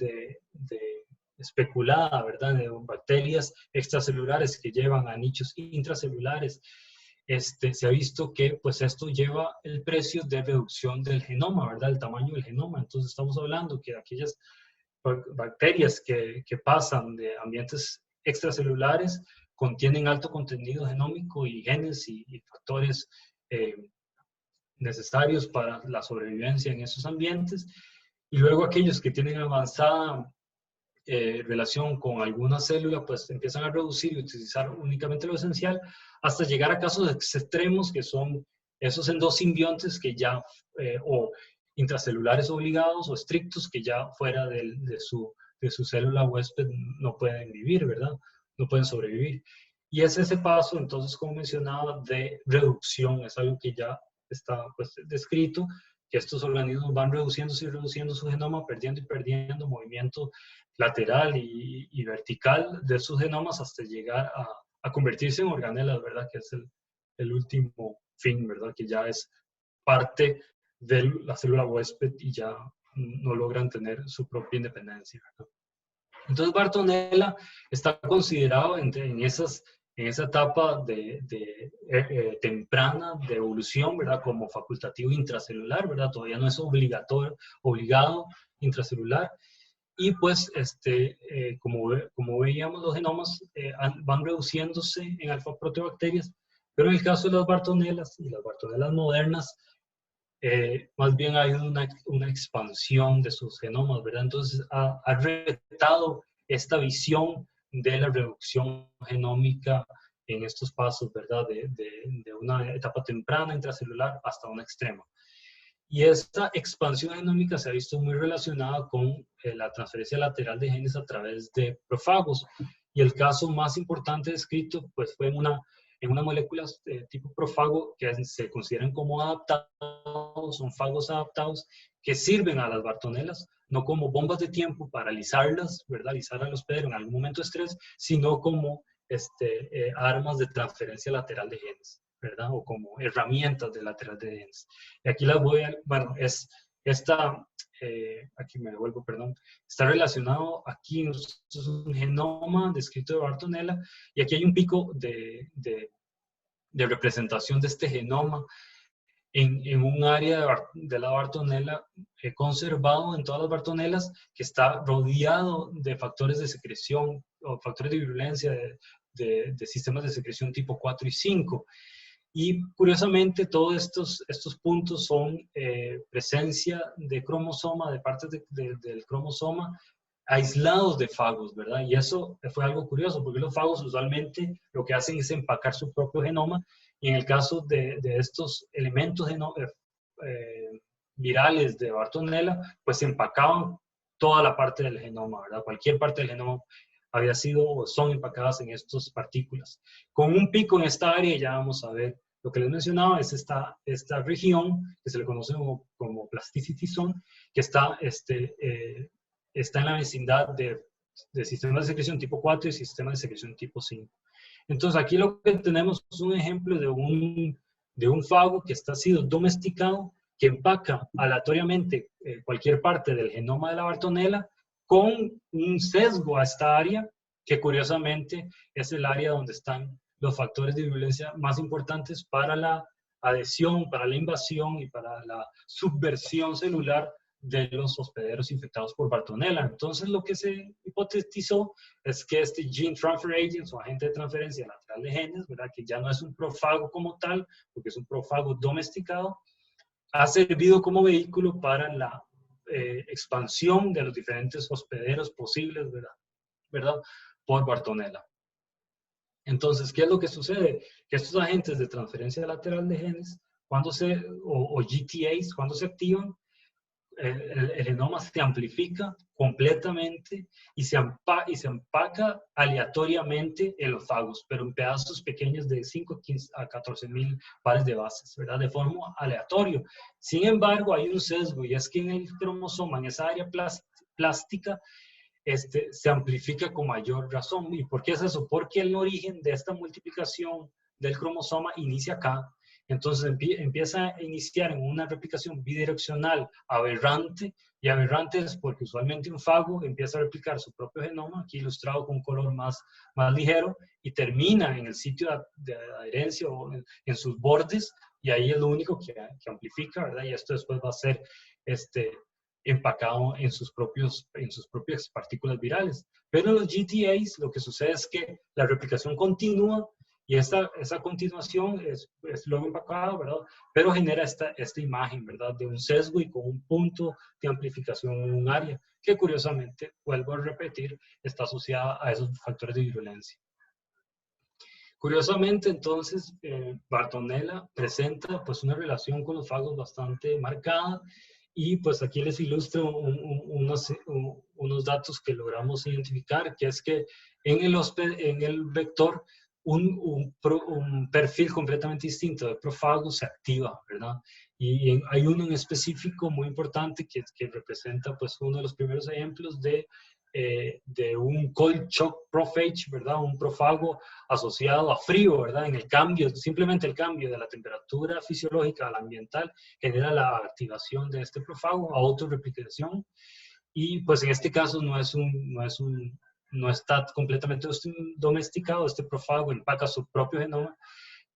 Speaker 2: especulada, ¿verdad? De bacterias extracelulares que llevan a nichos intracelulares, se ha visto que pues esto lleva el precio de reducción del genoma, ¿verdad? El tamaño del genoma. Entonces estamos hablando que aquellas bacterias que pasan de ambientes extracelulares contienen alto contenido genómico y genes y factores necesarios para la sobrevivencia en esos ambientes. Y luego aquellos que tienen avanzada relación con alguna célula, pues empiezan a reducir y utilizar únicamente lo esencial, hasta llegar a casos extremos que son esos endosimbiontes que ya, o intracelulares obligados o estrictos que ya fuera de su célula huésped no pueden vivir, ¿verdad? No pueden sobrevivir. Y es ese paso, entonces, como mencionaba, de reducción, es algo que ya está pues, descrito, que estos organismos van reduciéndose y reduciendo su genoma, perdiendo y perdiendo movimiento lateral y vertical de sus genomas hasta llegar a convertirse en organelas, ¿verdad? Que es el último fin, ¿verdad? Que ya es parte de la célula huésped y ya no logran tener su propia independencia, ¿verdad? Entonces, Bartonella está considerado en esa etapa temprana de evolución, ¿verdad? Como facultativo intracelular, ¿verdad? Todavía no es obligado intracelular. Y pues, como veíamos, los genomas van reduciéndose en alfa-proteobacterias, pero en el caso de las Bartonellas y las Bartonellas modernas, más bien hay una expansión de sus genomas, ¿verdad? Entonces ha retado esta visión de la reducción genómica en estos pasos, ¿verdad? De una etapa temprana intracelular hasta una extrema. Y esta expansión genómica se ha visto muy relacionada con la transferencia lateral de genes a través de profagos. Y el caso más importante descrito pues, fue en una molécula tipo profago que se consideran como adaptados, son fagos adaptados que sirven a las Bartonellas, no como bombas de tiempo para alisarlas, ¿verdad? Alisar al hospedero en algún momento de estrés, sino como armas de transferencia lateral de genes, ¿verdad? O como herramientas de lateral de genes. Y aquí las voy a, bueno, aquí me devuelvo, perdón, está relacionado, aquí es un genoma descrito de Bartonella, y aquí hay un pico de representación de este genoma en un área de la Bartonella conservado en todas las Bartonellas, que está rodeado de factores de secreción o factores de virulencia de sistemas de secreción tipo 4 y 5. Y curiosamente todos estos puntos son presencia de cromosoma, de partes del cromosoma aislados de fagos, ¿verdad? Y eso fue algo curioso, porque los fagos usualmente lo que hacen es empacar su propio genoma, y en el caso de estos elementos virales de Bartonella, pues empacaban toda la parte del genoma, ¿verdad? Cualquier parte del genoma había sido o son empacadas en estas partículas. Con un pico en esta área, ya vamos a ver, lo que les mencionaba es esta región que se le conoce como plasticity zone, que está en la vecindad de sistemas de secreción tipo 4 y sistemas de secreción tipo 5. Entonces aquí lo que tenemos es un ejemplo de un fago que está sido domesticado, que empaca aleatoriamente cualquier parte del genoma de la Bartonella con un sesgo a esta área, que curiosamente es el área donde están los factores de virulencia más importantes para la adhesión, para la invasión y para la subversión celular de los hospederos infectados por Bartonella. Entonces, lo que se hipotetizó es que este gene transfer agent o agente de transferencia lateral de genes, ¿verdad? Que ya no es un profago como tal, porque es un profago domesticado, ha servido como vehículo para la expansión de los diferentes hospederos posibles, ¿verdad? Por Bartonella. Entonces, ¿qué es lo que sucede? Que estos agentes de transferencia lateral de genes, o GTAs, cuando se activan, el genoma se amplifica completamente y se empaca aleatoriamente en los fagos, pero en pedazos pequeños de 5 a 14,000 pares de bases, ¿verdad? De forma aleatoria. Sin embargo, hay un sesgo, y es que en el cromosoma, en esa área plástica, se amplifica con mayor razón. ¿Y por qué es eso? Porque el origen de esta multiplicación del cromosoma inicia acá. Entonces empieza a iniciar en una replicación bidireccional aberrante, y aberrante es porque usualmente un fago empieza a replicar su propio genoma, aquí ilustrado con un color más ligero, y termina en el sitio de adherencia o en sus bordes, y ahí es lo único que amplifica, ¿verdad? Y esto después va a ser empacado en sus propias partículas virales. Pero en los GTAs lo que sucede es que la replicación continúa, Y esa continuación es luego empacada, ¿verdad? Pero genera esta imagen, ¿verdad? De un sesgo y con un punto de amplificación en un área, que curiosamente, vuelvo a repetir, está asociada a esos factores de virulencia. Curiosamente, entonces, Bartonella presenta pues una relación con los fagos bastante marcada, y pues aquí les ilustro unos datos que logramos identificar, que es que en el vector un perfil completamente distinto de profago se activa, ¿verdad? Y hay uno en específico muy importante que representa pues uno de los primeros ejemplos de un cold shock prophage, ¿verdad? Un profago asociado a frío, ¿verdad? En el cambio, simplemente el cambio de la temperatura fisiológica a la ambiental genera la activación de este profago, autorreplicación, y pues en este caso no está completamente domesticado, este profago empaca su propio genoma,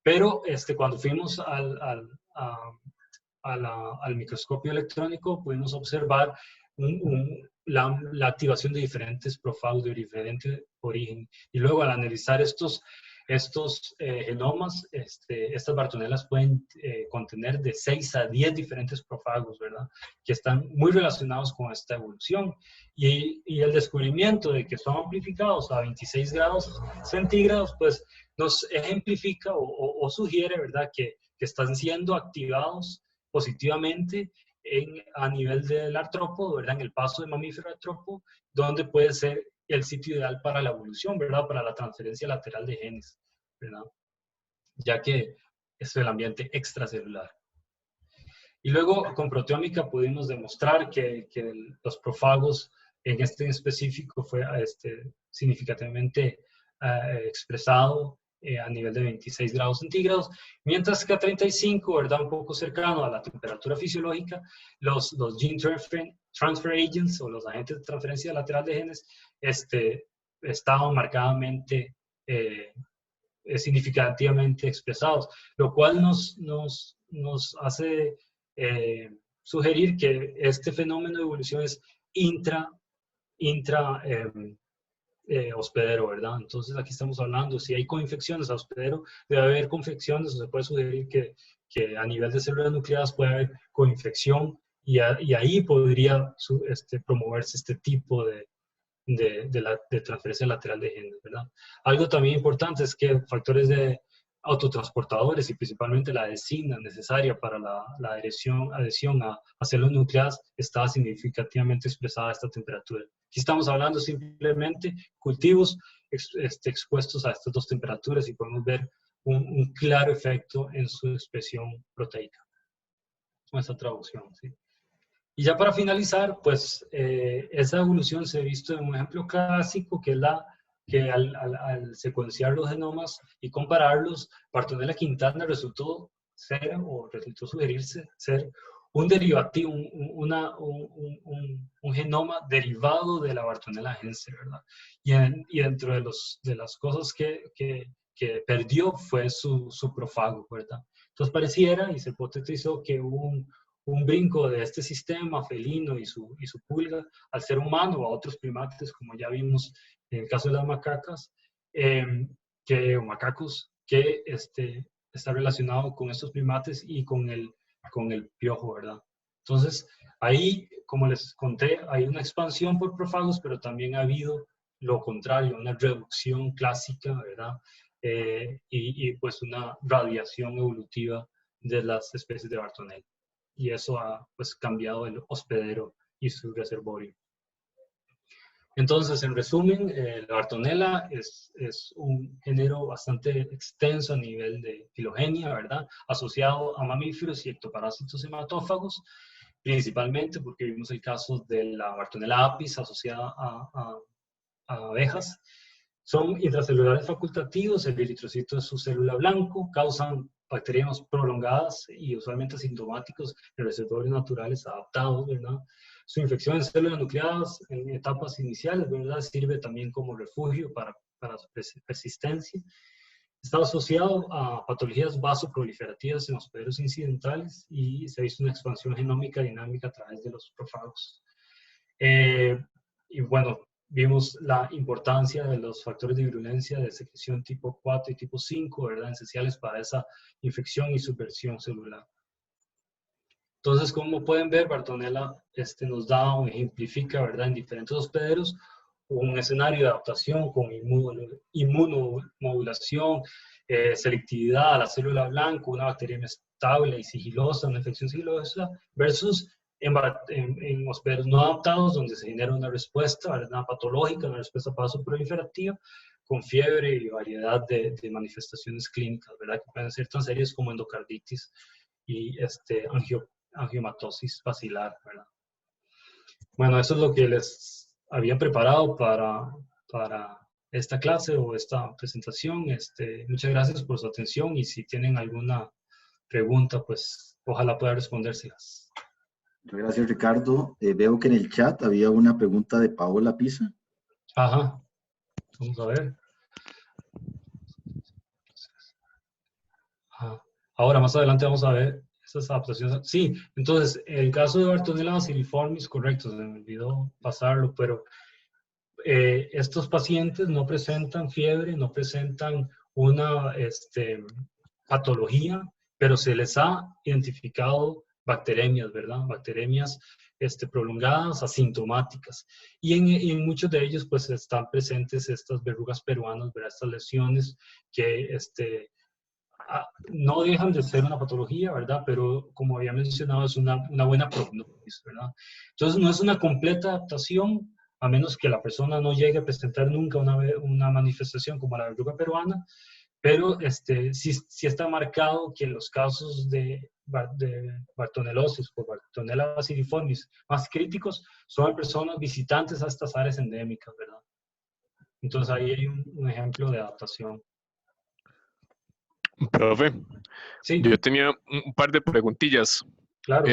Speaker 2: pero cuando fuimos al microscopio electrónico pudimos observar la activación de diferentes profagos de diferente origen. Y luego al analizar estos genomas, estas bartonelas pueden contener de 6 a 10 diferentes profagos, ¿verdad? Que están muy relacionados con esta evolución. Y el descubrimiento de que son amplificados a 26 grados centígrados, pues nos ejemplifica o sugiere, ¿verdad? Que están siendo activados positivamente a nivel del artrópodo, ¿verdad? En el paso de mamífero a artrópodo, donde puede ser el sitio ideal para la evolución, ¿verdad? Para la transferencia lateral de genes, ¿verdad? Ya que es el ambiente extracelular. Y luego, con proteómica pudimos demostrar que los profagos en específico fue significativamente expresado a nivel de 26 grados centígrados, mientras que a 35, ¿verdad? Un poco cercano a la temperatura fisiológica, los gene transfer agents o los agentes de transferencia lateral de genes estaban marcadamente, significativamente expresados, lo cual nos hace sugerir que este fenómeno de evolución es intra hospedero, ¿verdad? Entonces aquí estamos hablando, si hay coinfecciones a hospedero, debe haber coinfecciones, o se puede sugerir que a nivel de células nucleadas puede haber coinfección, y ahí podría promoverse este tipo de transferencia lateral de genes, ¿verdad? Algo también importante es que factores de autotransportadores y principalmente la adhesina necesaria para la adhesión a células nucleadas está significativamente expresada a esta temperatura. Aquí estamos hablando simplemente cultivos expuestos a estas dos temperaturas, y podemos ver un claro efecto en su expresión proteica con esta traducción, ¿sí? Y ya para finalizar, pues esa evolución se ha visto en un ejemplo clásico, que es que al secuenciar los genomas y compararlos, Bartonella quintana resultó sugerirse ser un derivativo, un genoma derivado de la Bartonella ense, ¿verdad? Y dentro de las cosas que perdió fue su profago, ¿verdad? Entonces pareciera, y se hipotetizó, que hubo un brinco de este sistema felino y su pulga al ser humano o a otros primates, como ya vimos en el caso de las macacas, macacos, que está relacionado con estos primates y con el piojo, ¿verdad? Entonces, ahí, como les conté, hay una expansión por profagos, pero también ha habido lo contrario, una reducción clásica, ¿verdad? Y pues una radiación evolutiva de las especies de Bartonella. Y eso ha pues cambiado el hospedero y su reservorio. Entonces, en resumen, la Bartonella es un género bastante extenso a nivel de filogenia, ¿verdad? Asociado a mamíferos y ectoparásitos hematófagos, principalmente porque vimos el caso de la Bartonella apis asociada a abejas. Son intracelulares facultativos, el eritrocito es su célula blanco, causan bacterianos prolongadas y usualmente asintomáticos en reservorios naturales adaptados, ¿verdad? Su infección en células nucleadas en etapas iniciales, ¿verdad? Sirve también como refugio para su persistencia. Está asociado a patologías vasoproliferativas en hospederos incidentales, y se ha visto una expansión genómica dinámica a través de los profagos. Y bueno, vimos la importancia de los factores de virulencia de secreción tipo 4 y tipo 5, ¿verdad? Esenciales para esa infección y subversión celular. Entonces, como pueden ver, Bartonella nos da o ejemplifica, ¿verdad?, en diferentes hospederos un escenario de adaptación con inmunomodulación, selectividad a la célula blanca, una bacteria estable y sigilosa, una infección sigilosa, versus en hospederos no adaptados, donde se genera una respuesta, ¿verdad?, patológica, una respuesta vasoproliferativa, con fiebre y variedad de manifestaciones clínicas, ¿verdad?, que pueden ser tan serias como endocarditis y angiomatosis basilar, ¿verdad? Bueno, eso es lo que les había preparado para esta clase o esta presentación. Muchas gracias por su atención y si tienen alguna pregunta, pues ojalá pueda respondérselas.
Speaker 1: Muchas gracias, Ricardo. Veo que en el chat había una pregunta de Paola Pisa.
Speaker 2: Ajá, vamos a ver. Ajá. Ahora, más adelante vamos a ver esas adaptaciones. Sí, entonces, el caso de Bartonella bacilliformis, correcto, se me olvidó pasarlo, pero estos pacientes no presentan fiebre, no presentan una patología, pero se les ha identificado bacteremias, ¿verdad? Bacteremias prolongadas, asintomáticas. Y en muchos de ellos, pues, están presentes estas verrugas peruanas, ¿verdad? Estas lesiones que no dejan de ser una patología, ¿verdad? Pero, como había mencionado, es una buena prognosis, ¿verdad? Entonces, no es una completa adaptación, a menos que la persona no llegue a presentar nunca una manifestación como la verruga peruana, pero sí está marcado que los casos de bartonelosis por Bartonella bacilliformis más críticos son en personas visitantes a estas áreas endémicas, ¿verdad? Entonces, ahí hay un ejemplo de adaptación.
Speaker 3: Profe,
Speaker 2: sí.
Speaker 3: Yo tenía un par de preguntillas.
Speaker 2: Claro.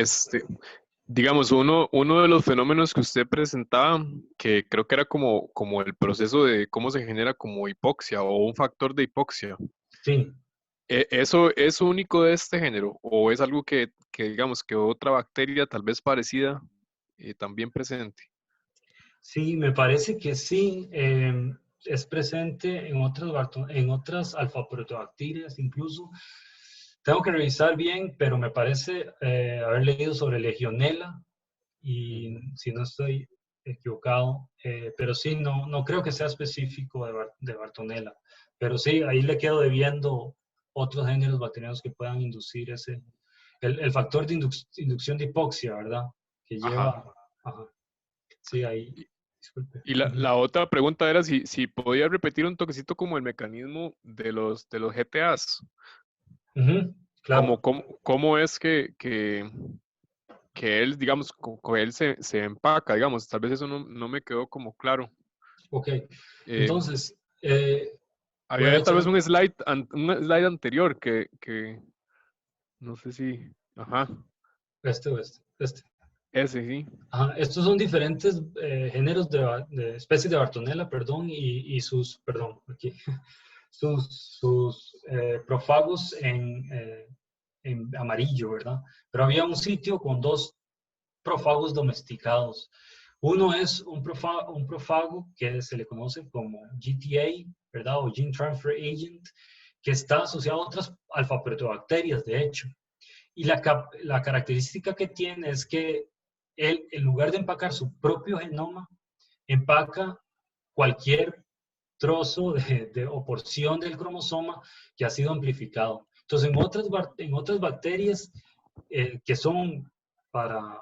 Speaker 3: Digamos, uno de los fenómenos que usted presentaba, que creo que era como el proceso de cómo se genera como hipoxia o un factor de hipoxia.
Speaker 2: Sí.
Speaker 3: ¿Eso es único de este género o es algo que digamos, que otra bacteria tal vez parecida también presente?
Speaker 2: Sí, me parece que sí. Es presente en otras alfaprotobacterias incluso. Tengo que revisar bien, pero me parece haber leído sobre Legionella y si no estoy equivocado, pero sí, no creo que sea específico de Bartonella, pero sí, ahí le quedo debiendo otros géneros bacterianos que puedan inducir el factor de inducción de hipoxia, ¿verdad? Que lleva... Ajá. Sí, ahí... Disculpe.
Speaker 3: Y la otra pregunta era si podía repetir un toquecito como el mecanismo de los GTAs.
Speaker 2: Claro.
Speaker 3: ¿Cómo es que él, digamos, él se empaca, digamos? Tal vez eso no me quedó como claro.
Speaker 2: Ok, entonces...
Speaker 3: había tal vez un slide anterior que no sé si... Ajá.
Speaker 2: Este.
Speaker 3: Ese, sí.
Speaker 2: Ajá, estos son diferentes géneros de especies de Bartonella, perdón, y sus, perdón, aquí, sus prófagos en amarillo, ¿verdad? Pero había un sitio con dos prófagos domesticados. Uno es un prófago que se le conoce como GTA, ¿verdad? O Gene Transfer Agent, que está asociado a otras alfaprotobacterias, de hecho. Y la característica que tiene es que él, en lugar de empacar su propio genoma, empaca cualquier trozo o porción del cromosoma que ha sido amplificado. Entonces, en otras bacterias que son, para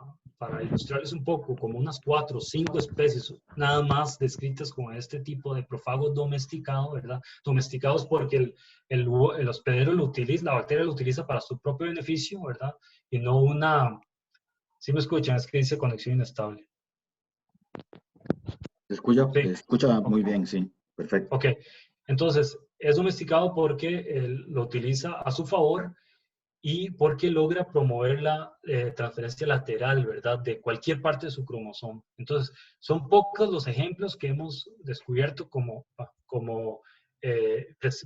Speaker 2: ilustrarles un poco, como unas 4 o 5 especies nada más descritas con este tipo de prófagos domesticados, ¿verdad? Domesticados porque el hospedero la bacteria lo utiliza para su propio beneficio, ¿verdad? Y no una... ¿Sí me escuchan? Es que dice conexión inestable.
Speaker 1: Se escucha,
Speaker 2: sí.
Speaker 1: Se escucha muy bien, sí. Perfecto.
Speaker 2: Ok. Entonces, es domesticado porque él lo utiliza a su favor y porque logra promover la transferencia lateral, ¿verdad? De cualquier parte de su cromosoma. Entonces, son pocos los ejemplos que hemos descubierto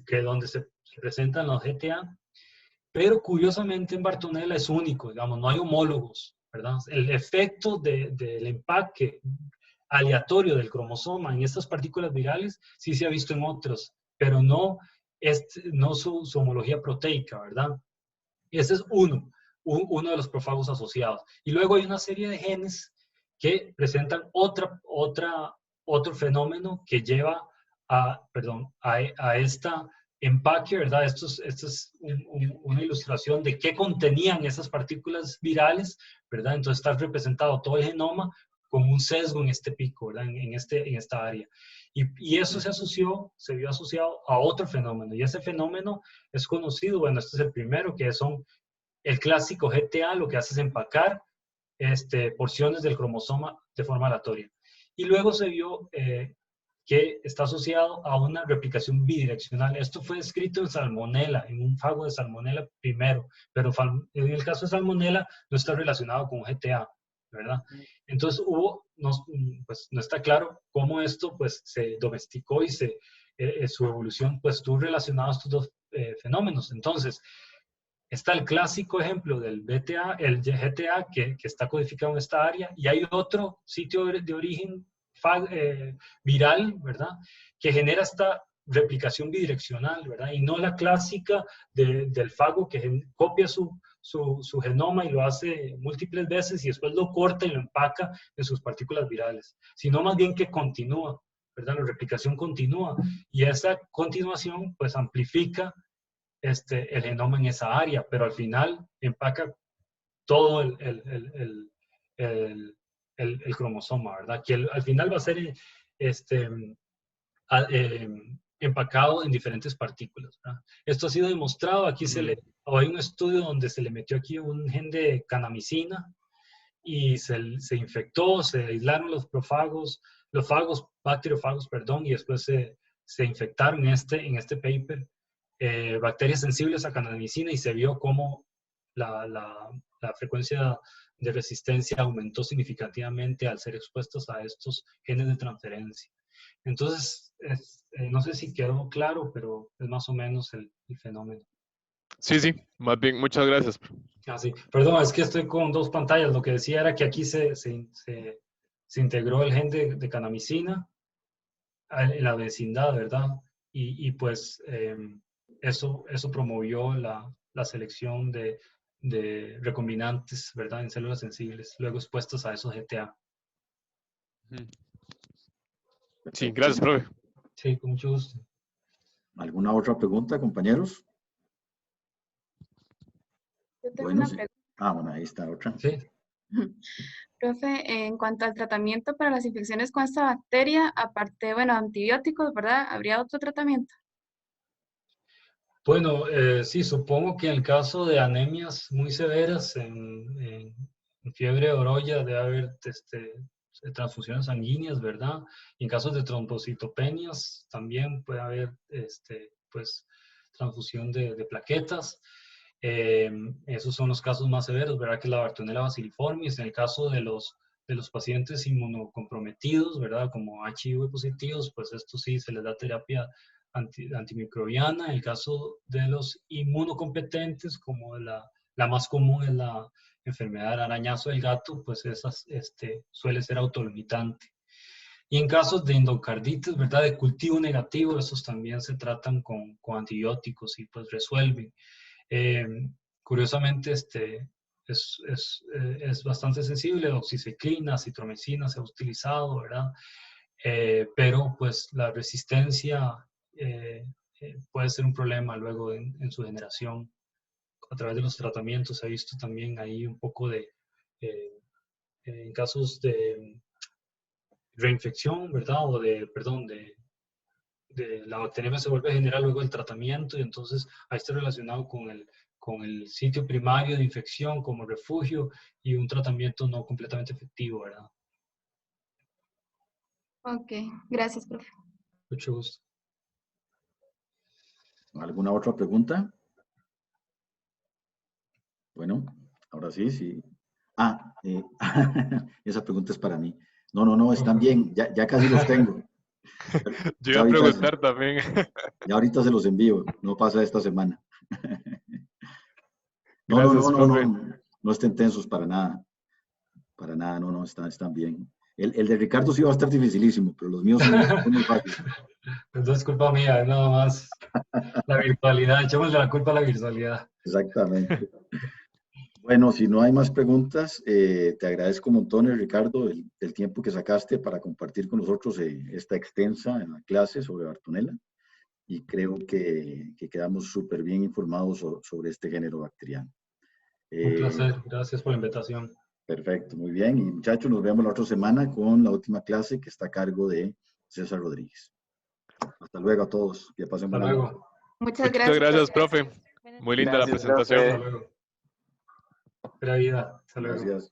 Speaker 2: que donde se presentan los GTA, pero curiosamente en Bartonella es único, digamos, no hay homólogos, ¿verdad? El efecto del empaque aleatorio del cromosoma en estas partículas virales sí se ha visto en otros, pero no, no su homología proteica, ¿verdad? Ese es uno de los profagos asociados. Y luego hay una serie de genes que presentan otro fenómeno que lleva a esta empaque, ¿verdad? Esto es una ilustración de qué contenían esas partículas virales, ¿verdad? Entonces está representado todo el genoma con un sesgo en este pico, ¿verdad? En esta área. Y eso se vio asociado a otro fenómeno. Y ese fenómeno es conocido, bueno, este es el primero, que son el clásico GTA, lo que hace es empacar porciones del cromosoma de forma aleatoria. Y luego se vio que está asociado a una replicación bidireccional. Esto fue descrito en Salmonella, en un fago de Salmonella primero, pero en el caso de Salmonella no está relacionado con GTA, ¿verdad? Entonces no está claro cómo esto pues se domesticó y su evolución pues estuvo relacionado a estos dos fenómenos. Entonces, está el clásico ejemplo del BTA, el GTA, que está codificado en esta área, y hay otro sitio de origen viral, ¿verdad? Que genera esta replicación bidireccional, ¿verdad? Y no la clásica del fago que copia su genoma y lo hace múltiples veces y después lo corta y lo empaca en sus partículas virales, sino más bien que continúa, ¿verdad? La replicación continúa y esa continuación pues amplifica el genoma en esa área, pero al final empaca todo el cromosoma, ¿verdad? Que al final va a ser empacado en diferentes partículas, ¿verdad? Esto ha sido demostrado, aquí hay un estudio donde se le metió aquí un gen de canamicina y se infectó, se aislaron los bacteriofagos, perdón, y después se infectaron en este paper bacterias sensibles a canamicina y se vio cómo la frecuencia de resistencia aumentó significativamente al ser expuestos a estos genes de transferencia. Entonces, no sé si quedó claro, pero es más o menos el fenómeno.
Speaker 3: Sí, más bien, muchas gracias.
Speaker 2: Sí. Perdón, es que estoy con dos pantallas. Lo que decía era que aquí se integró el gen de canamicina en la vecindad, ¿verdad? Y pues eso promovió la selección de recombinantes, ¿verdad? En células sensibles, luego expuestas a esos GTA.
Speaker 3: Sí, gracias, profe.
Speaker 2: Sí, con mucho gusto.
Speaker 1: ¿Alguna otra pregunta, compañeros?
Speaker 4: Yo tengo una pregunta.
Speaker 1: Bueno, ahí está otra.
Speaker 2: Sí.
Speaker 4: Profe, en cuanto al tratamiento para las infecciones con esta bacteria, aparte, bueno, antibióticos, ¿verdad? ¿Habría otro tratamiento?
Speaker 2: Bueno, sí, supongo que en el caso de anemias muy severas, en fiebre orolla, debe haber transfusiones sanguíneas, ¿verdad? Y en casos de trombocitopenias también puede haber pues, transfusión de plaquetas. Esos son los casos más severos, ¿verdad? Que es la Bartonella bacilliformis. En el caso de los pacientes inmunocomprometidos, ¿verdad? Como HIV positivos, pues esto sí se les da terapia antimicrobiana. En el caso de los inmunocompetentes, como la más común es la enfermedad del arañazo del gato, pues esas suele ser autolimitante. Y en casos de endocarditis, ¿verdad? De cultivo negativo, esos también se tratan con antibióticos y pues resuelven. Curiosamente, es bastante sensible, doxiciclina, citromicina se ha utilizado, ¿verdad? Pero pues la resistencia puede ser un problema luego en su generación. A través de los tratamientos se ha visto también ahí un poco en casos de reinfección, ¿verdad? O de la bacteria se vuelve a generar luego el tratamiento y entonces ahí está relacionado con el sitio primario de infección como refugio y un tratamiento no completamente efectivo, ¿verdad?
Speaker 4: Ok, gracias, profe.
Speaker 2: Mucho gusto.
Speaker 1: ¿Alguna otra pregunta? Bueno, ahora sí. Esa pregunta es para mí. No, están bien, ya casi los tengo.
Speaker 3: Yo iba a preguntar también.
Speaker 1: Ya ahorita se los envío, no pasa esta semana.
Speaker 3: Gracias, profe.
Speaker 1: No estén tensos para nada. Para nada, no, están bien. El de Ricardo sí va a estar dificilísimo, pero los míos son muy fáciles.
Speaker 2: No es culpa mía, es nada más la virtualidad. Echémosle la culpa a la virtualidad.
Speaker 1: Exactamente. Bueno, si no hay más preguntas, te agradezco montones, Ricardo, el tiempo que sacaste para compartir con nosotros esta extensa clase sobre Bartonella. Y creo que quedamos súper bien informados sobre este género bacteriano.
Speaker 2: Un placer, gracias por la invitación.
Speaker 1: Perfecto, muy bien. Y muchachos, nos vemos la otra semana con la última clase que está a cargo de César Rodríguez. Hasta luego a todos. Que pasen
Speaker 2: Hasta
Speaker 1: buena noche.
Speaker 2: luego.
Speaker 4: Muchas
Speaker 3: Muchas gracias, profe.
Speaker 4: Buenas
Speaker 3: Muy linda la
Speaker 5: Gracias,
Speaker 3: presentación.
Speaker 2: Hasta luego. Buena vida. Hasta luego.
Speaker 1: Gracias.